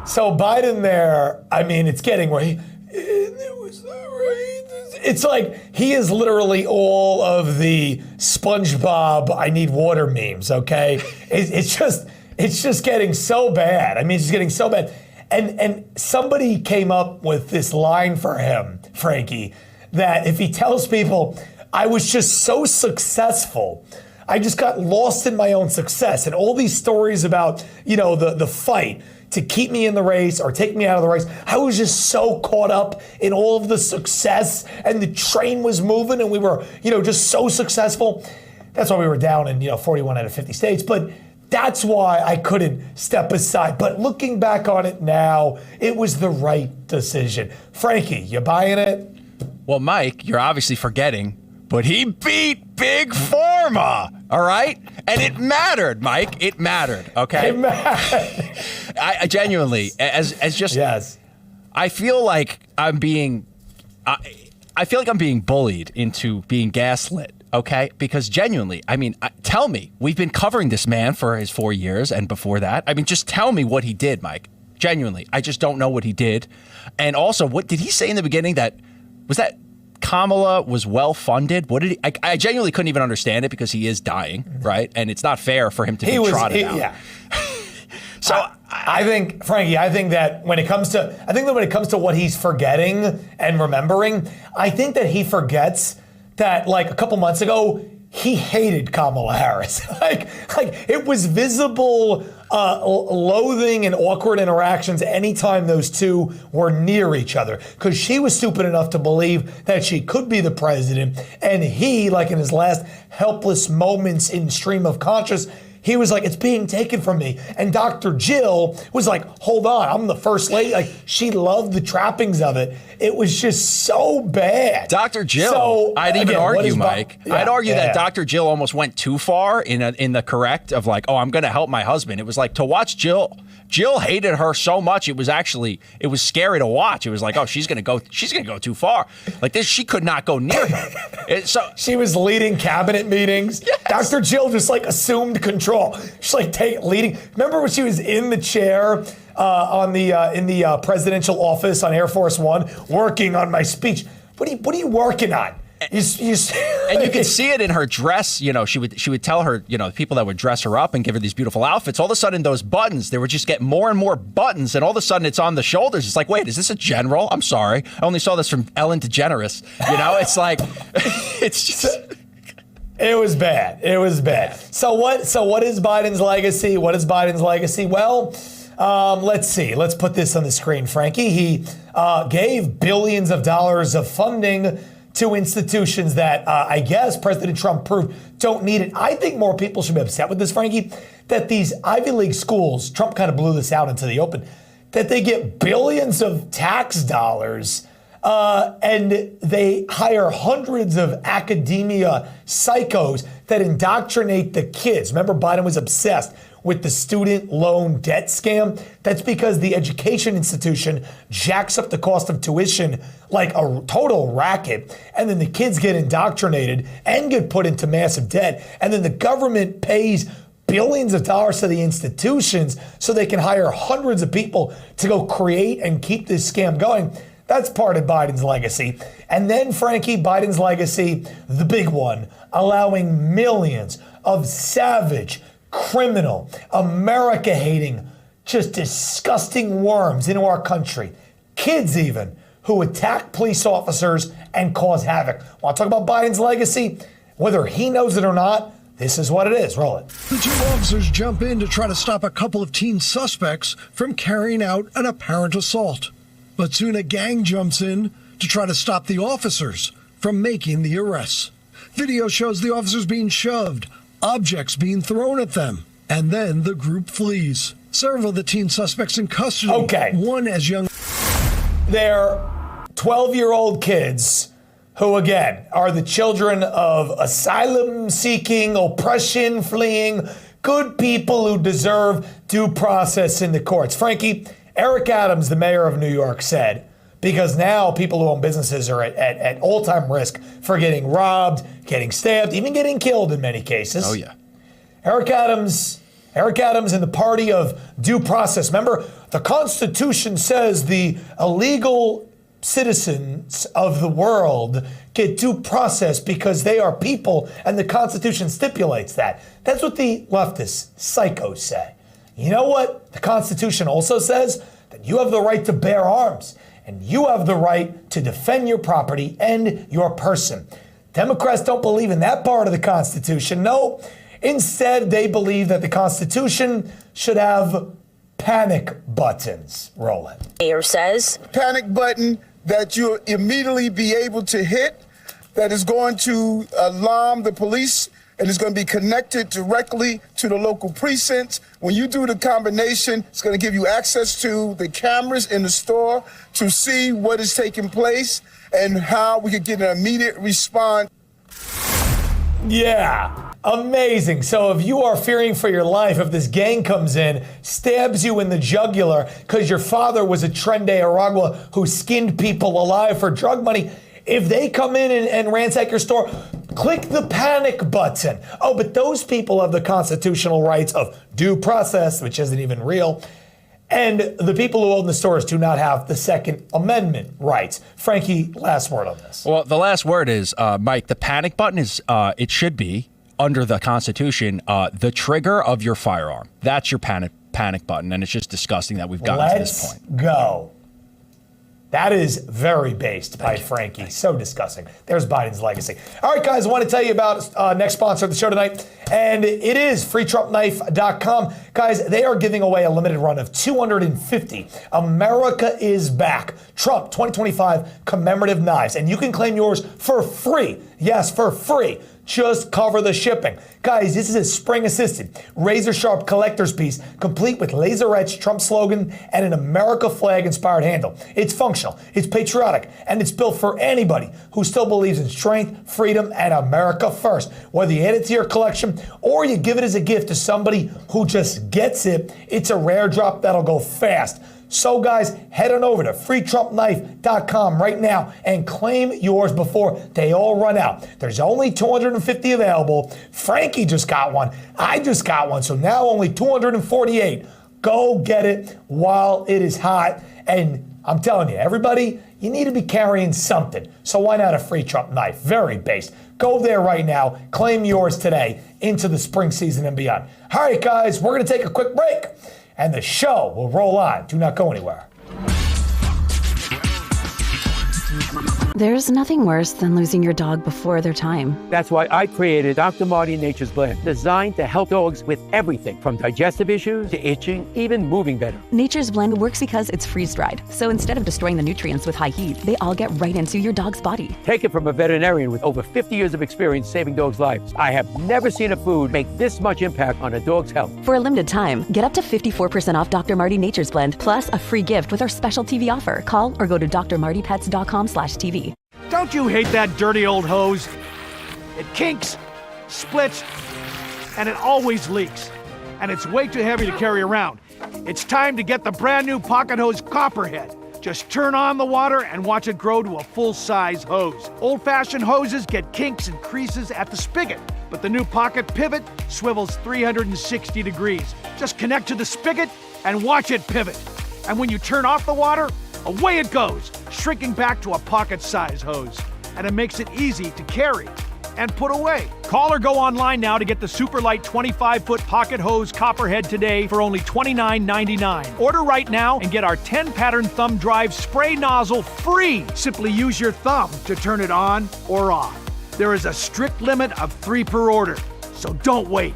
Biden there. I mean, it's getting where it was right. It's like he is literally all of the SpongeBob "I need water" memes. Okay, it's just getting so bad. I mean, it's just getting so bad. And somebody came up with this line for him, Frankie, that if he tells people, I was just so successful, I just got lost in my own success, and all these stories about, you know, the fight to keep me in the race or take me out of the race, I was just so caught up in all of the success, and the train was moving, and we were, you know, just so successful. That's why we were down in, 41 out of 50 states. But that's why I couldn't step aside. But looking back on it now, it was the right decision. Frankie, you buying it? Well, Mike, you're obviously forgetting, but he beat Big Pharma, all right? And it mattered, Mike. It mattered, okay? It mattered. I genuinely, as just, yes. I feel like I'm being bullied into being gaslit Okay, because genuinely, I mean, tell me, we've been covering this man for his 4 years and before that. I mean, just tell me what he did, Mike. Genuinely, I just don't know what he did. And also, what did he say in the beginning that Kamala was well funded? What did he? I genuinely couldn't even understand it because he is dying, right? And it's not fair for him to be trotted out. Yeah. So I think, Frankie, that when it comes to what he's forgetting and remembering, I think that he forgets that like a couple months ago, he hated Kamala Harris. like it was visible loathing and awkward interactions anytime those two were near each other, because she was stupid enough to believe that she could be the president, and he, like in his last helpless moments in stream of consciousness, he was like, it's being taken from me. And Dr. Jill was like, hold on, I'm the first lady. Like, she loved the trappings of it. It was just so bad. Dr. Jill, I'd even argue, Mike. I'd argue that Dr. Jill almost went too far in the correct of like, oh, I'm going to help my husband. It was like, to watch Jill hated her so much. It was scary to watch. It was like, oh, she's going to go too far. Like this, she could not go near her. So she was leading cabinet meetings. Yes. Dr. Jill just like assumed control. She's like leading. Remember when she was in the chair in the presidential office on Air Force One, working on my speech? What are you working on? And you could see it in her dress. You know, she would tell her, you know, the people that would dress her up and give her these beautiful outfits. All of a sudden, those buttons, they would just get more and more buttons, and all of a sudden, it's on the shoulders. It's like, wait, is this a general? I'm sorry, I only saw this from Ellen DeGeneres. You know, it's like, it's just. It was bad. It was bad. So what is Biden's legacy? What is Biden's legacy? Well, let's see. Let's put this on the screen, Frankie. He gave billions of dollars of funding to institutions that I guess President Trump proved don't need it. I think more people should be upset with this, Frankie, that these Ivy League schools, Trump kind of blew this out into the open, that they get billions of tax dollars and they hire hundreds of academia psychos that indoctrinate the kids. Remember, Biden was obsessed with the student loan debt scam. That's because the education institution jacks up the cost of tuition like a total racket, and then the kids get indoctrinated and get put into massive debt, and then the government pays billions of dollars to the institutions so they can hire hundreds of people to go create and keep this scam going. That's part of Biden's legacy. And then, Frankie, Biden's legacy, the big one, allowing millions of savage, criminal, America-hating, just disgusting worms into our country. Kids even, who attack police officers and cause havoc. Want to talk about Biden's legacy? Whether he knows it or not, this is what it is. Roll it. The two officers jump in to try to stop a couple of teen suspects from carrying out an apparent assault. But soon a gang jumps in to try to stop the officers from making the arrests. Video shows the officers being shoved, objects being thrown at them, and then the group flees. Several of the teen suspects in custody. Okay. One as young. They're 12-year-old kids who, again, are the children of asylum-seeking, oppression-fleeing, good people who deserve due process in the courts. Frankie, Eric Adams, the mayor of New York, said, because now people who own businesses are at all-time risk for getting robbed, getting stabbed, even getting killed in many cases. Oh, yeah. Eric Adams and the party of due process. Remember, the Constitution says the illegal citizens of the world get due process because they are people, and the Constitution stipulates that. That's what the leftist psychos say. You know what the Constitution also says? That you have the right to bear arms, and you have the right to defend your property and your person. Democrats don't believe in that part of the Constitution. No. Instead, they believe that the Constitution should have panic buttons. Roll it. Mayor says. Panic button that you'll immediately be able to hit, that is going to alarm the police, and it's going to be connected directly to the local precincts. When you do the combination, it's going to give you access to the cameras in the store to see what is taking place and how we could get an immediate response. Yeah, amazing. So if you are fearing for your life, if this gang comes in, stabs you in the jugular because your father was a Tren de Aragua who skinned people alive for drug money, if they come in and ransack your store, Click the panic button. Oh, but those people have the constitutional rights of due process, which isn't even real. And the people who own the stores do not have the Second Amendment rights. Frankie, last word on this. Well, the last word is, Mike, the panic button is, it should be, under the Constitution, the trigger of your firearm. That's your panic button, and it's just disgusting that we've gotten to this point. Let's go. That is very based by Frankie. So disgusting. There's Biden's legacy. All right, guys, I want to tell you about next sponsor of the show tonight, and it is freetrumpknife.com. Guys, they are giving away a limited run of 250 America is Back Trump 2025 commemorative knives, and you can claim yours for free. Yes, for free. Just cover the shipping. Guys, this is a spring-assisted, razor-sharp collector's piece, complete with laser-etched Trump slogan and an America flag-inspired handle. It's functional, it's patriotic, and it's built for anybody who still believes in strength, freedom, and America first. Whether you add it to your collection or you give it as a gift to somebody who just gets it, it's a rare drop that'll go fast. So, guys, head on over to freetrumpknife.com right now and claim yours before they all run out. There's only 250 available. Frankie just got one. I just got one. So now only 248. Go get it while it is hot. And I'm telling you, everybody, you need to be carrying something. So why not a free Trump knife? Very based. Go there right now. Claim yours today into the spring season and beyond. All right, guys, we're going to take a quick break. And the show will roll on. Do not go anywhere. There's nothing worse than losing your dog before their time. That's why I created Dr. Marty Nature's Blend, designed to help dogs with everything from digestive issues to itching, even moving better. Nature's Blend works because it's freeze-dried. So instead of destroying the nutrients with high heat, they all get right into your dog's body. Take it from a veterinarian with over 50 years of experience saving dogs' lives. I have never seen a food make this much impact on a dog's health. For a limited time, get up to 54% off Dr. Marty Nature's Blend, plus a free gift with our special TV offer. Call or go to drmartypets.com/TV. Don't you hate that dirty old hose? It kinks, splits, and it always leaks. And it's way too heavy to carry around. It's time to get the brand new Pocket Hose Copperhead. Just turn on the water and watch it grow to a full-size hose. Old-fashioned hoses get kinks and creases at the spigot, but the new Pocket Pivot swivels 360 degrees. Just connect to the spigot and watch it pivot. And when you turn off the water, away it goes, shrinking back to a pocket-size hose. And it makes it easy to carry and put away. Call or go online now to get the super light 25-foot Pocket Hose Copperhead today for only $29.99. Order right now and get our 10-pattern thumb drive spray nozzle free. Simply use your thumb to turn it on or off. There is a strict limit of 3 per order, so don't wait.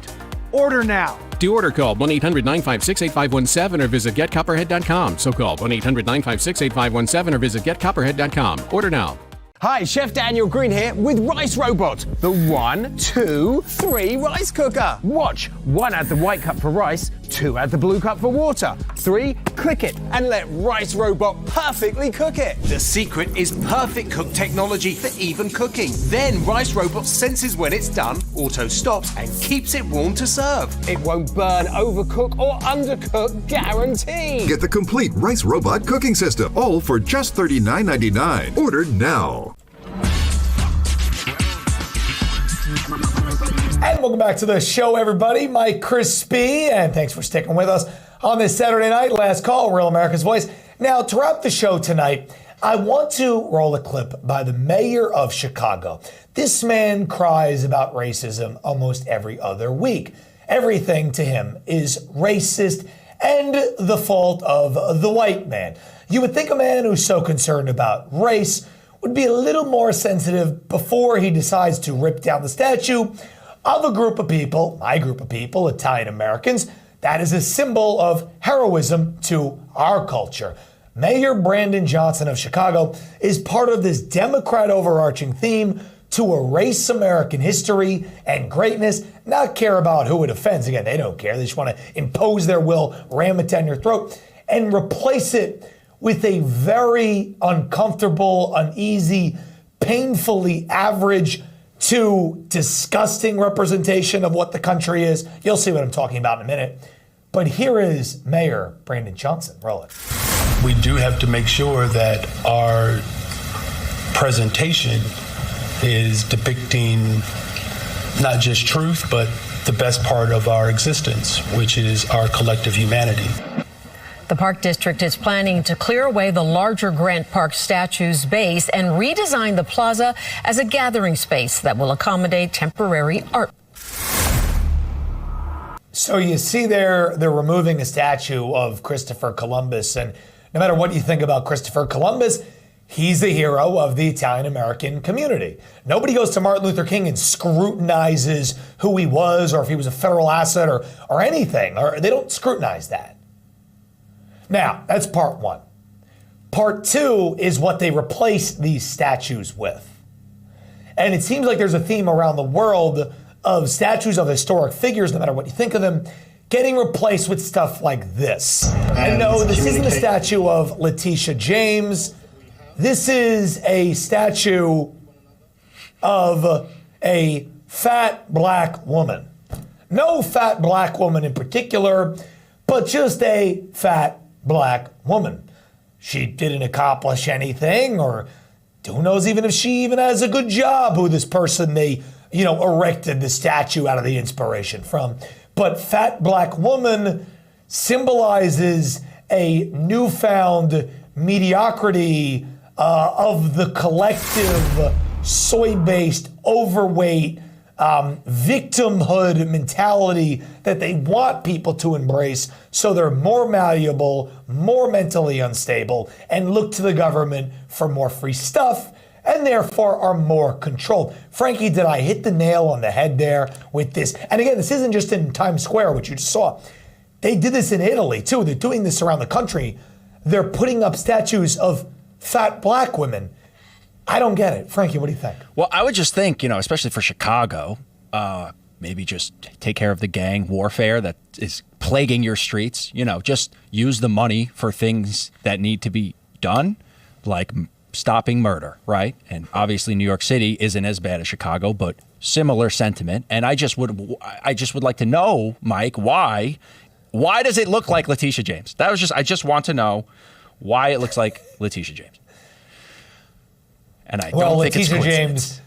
Order now. To order, call 1-800-956-8517 or visit getcopperhead.com. So call 1-800-956-8517 or visit getcopperhead.com. Order now. Hi, Chef Daniel Green here with Rice Robot, the 1, 2, 3 rice cooker. Watch, 1 add the white cup for rice, 2 add the blue cup for water, 3 click it and let Rice Robot perfectly cook it. The secret is perfect cook technology for even cooking. Then Rice Robot senses when it's done, auto stops and keeps it warm to serve. It won't burn, overcook or undercook, guaranteed. Get the complete Rice Robot cooking system, all for just $39.99. Order now. And welcome back to the show, everybody. Mike Crispi, and thanks for sticking with us on this Saturday night. Last call, Real America's Voice. Now, to wrap the show tonight, I want to roll a clip by the mayor of Chicago. This man cries about racism almost every other week. Everything to him is racist and the fault of the white man. You would think a man who's so concerned about race would be a little more sensitive before he decides to rip down the statue of a group of people, my group of people, Italian Americans, that is a symbol of heroism to our culture. Mayor Brandon Johnson of Chicago is part of this Democrat overarching theme to erase American history and greatness, not care about who it offends. Again, they don't care. They just want to impose their will, ram it down your throat, and replace it with a very uncomfortable, uneasy, painfully average to disgusting representation of what the country is. You'll see what I'm talking about in a minute. But here is Mayor Brandon Johnson. Roll it. We do have to make sure that our presentation is depicting not just truth, but the best part of our existence, which is our collective humanity. The Park District is planning to clear away the larger Grant Park statue's base and redesign the plaza as a gathering space that will accommodate temporary art. So you see they're removing a statue of Christopher Columbus, and no matter what you think about Christopher Columbus, he's the hero of the Italian-American community. Nobody goes to Martin Luther King and scrutinizes who he was or if he was a federal asset or anything, or they don't scrutinize that. Now, that's part one. Part two is what they replace these statues with. And it seems like there's a theme around the world of statues of historic figures, no matter what you think of them, getting replaced with stuff like this. And no, this isn't a statue of Letitia James. This is a statue of a fat black woman. No fat black woman in particular, but just a fat black woman. She didn't accomplish anything, or who knows even if she even has a good job, who this person they, erected the statue out of the inspiration from. But fat black woman symbolizes a newfound mediocrity of the collective soy-based, overweight, victimhood mentality that they want people to embrace, so they're more malleable, more mentally unstable, and look to the government for more free stuff, and therefore are more controlled. Frankie, did I hit the nail on the head there with this? And again, this isn't just in Times Square, which you just saw. They did this in Italy, too. They're doing this around the country. They're putting up statues of fat black women. I don't get it. Frankie, what do you think? Well, I would just think, especially for Chicago, maybe just take care of the gang warfare that is plaguing your streets. Just use the money for things that need to be done, like stopping murder, right? And obviously New York City isn't as bad as Chicago, but similar sentiment. And I just would like to know, Mike, why does it look like Letitia James? I just want to know why it looks like Letitia James. And I don't think it's coincidence.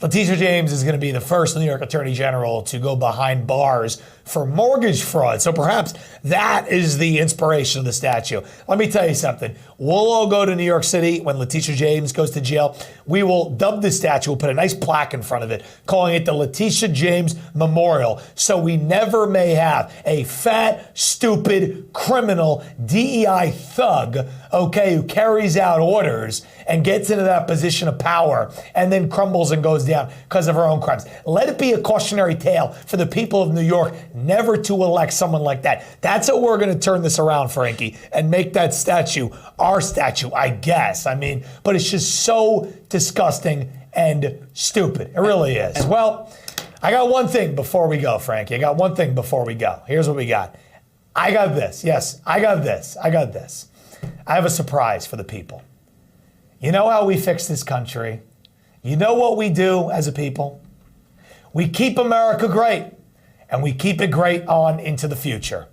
Letitia James is going to be the first New York Attorney General to go behind bars for mortgage fraud. So perhaps that is the inspiration of the statue. Let me tell you something. We'll all go to New York City when Letitia James goes to jail. We will dub the statue. We'll put a nice plaque in front of it, calling it the Letitia James Memorial. So we never may have a fat, stupid, criminal DEI thug, who carries out orders and gets into that position of power and then crumbles and goes down because of her own crimes. Let it be a cautionary tale for the people of New York never to elect someone like that. That's how we're going to turn this around, Frankie, and make that statue our statue, I guess. But it's just so disgusting and stupid. It really is. Well, I got one thing before we go, Frankie. Here's what we got. I got this. Yes, I got this. I have a surprise for the people. You know how we fix this country? You know what we do as a people? We keep America great, and we keep it great on into the future.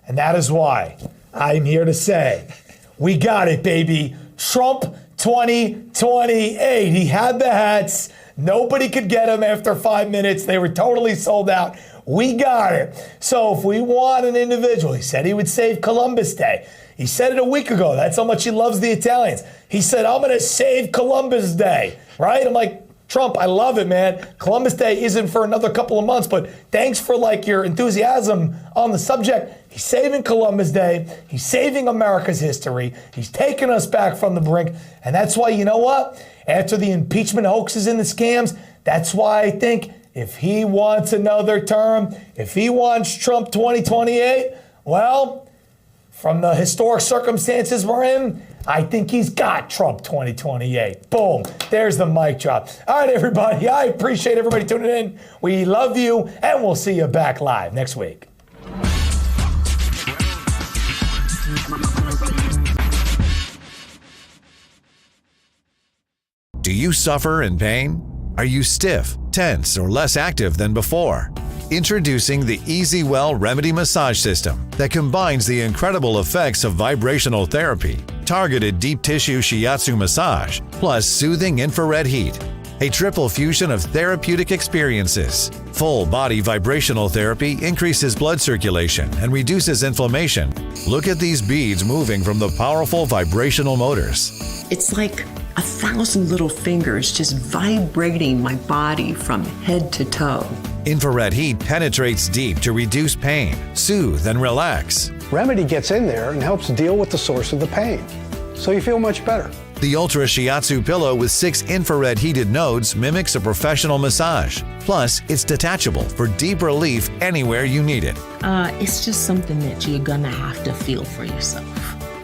And that is why I'm here to say, we got it, baby. Trump 2028. He had the hats. Nobody could get him after 5 minutes. They were totally sold out. We got it. So if we want an individual, he said he would save Columbus Day. He said it a week ago. That's how much he loves the Italians. He said, I'm going to save Columbus Day, right? I'm like, Trump, I love it, man. Columbus Day isn't for another couple of months, but thanks for your enthusiasm on the subject. He's saving Columbus Day. He's saving America's history. He's taking us back from the brink. And that's why, you know what? After the impeachment hoaxes and the scams, that's why I think if he wants another term, if he wants Trump 2028, well, from the historic circumstances we're in, I think he's got Trump 2028. Boom. There's the mic drop. All right, everybody. I appreciate everybody tuning in. We love you, and we'll see you back live next week. Do you suffer in pain? Are you stiff, tense, or less active than before? Introducing the EasyWell Remedy Massage System that combines the incredible effects of vibrational therapy, targeted deep tissue shiatsu massage, plus soothing infrared heat. A triple fusion of therapeutic experiences. Full body vibrational therapy increases blood circulation and reduces inflammation. Look at these beads moving from the powerful vibrational motors. It's like 1,000 little fingers just vibrating my body from head to toe. Infrared heat penetrates deep to reduce pain, soothe, and relax. Remedy gets in there and helps deal with the source of the pain, so you feel much better. The Ultra Shiatsu pillow with 6 infrared heated nodes mimics a professional massage. Plus, it's detachable for deep relief anywhere you need it. It's just something that you're gonna have to feel for yourself.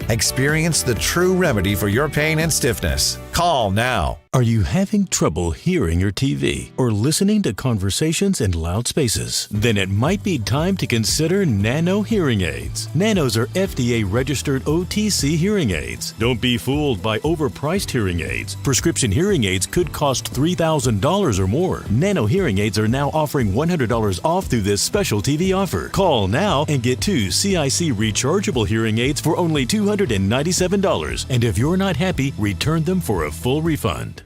Experience the true remedy for your pain and stiffness. Call now. Are you having trouble hearing your TV or listening to conversations in loud spaces? Then it might be time to consider Nano hearing aids. Nanos are FDA-registered OTC hearing aids. Don't be fooled by overpriced hearing aids. Prescription hearing aids could cost $3,000 or more. Nano hearing aids are now offering $100 off through this special TV offer. Call now and get 2 CIC rechargeable hearing aids for only $297. And if you're not happy, return them for a full refund.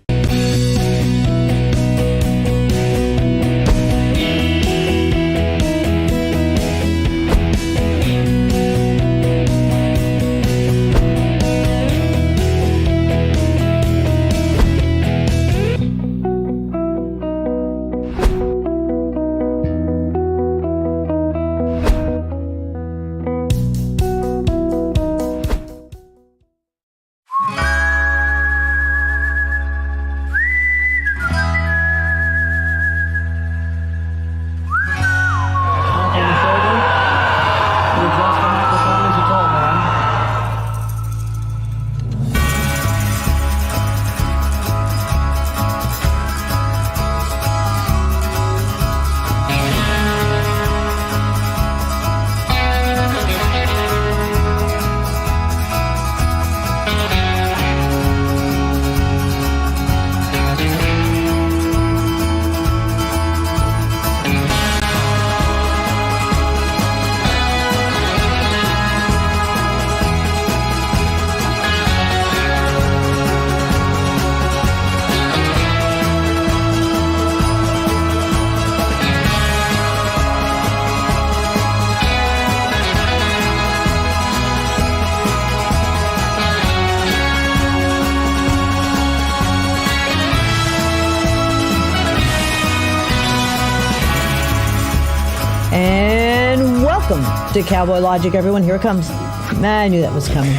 Welcome to Cowboy Logic, everyone. Here it comes. I knew that was coming.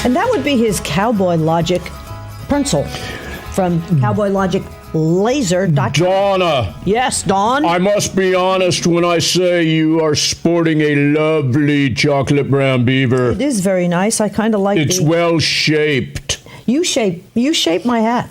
And that would be his Cowboy Logic pencil from Cowboy Logic Laser. Donna. Yes, Dawn. I must be honest when I say you are sporting a lovely chocolate brown beaver. It is very nice. I kind of like it. It's well shaped. You shape my hats.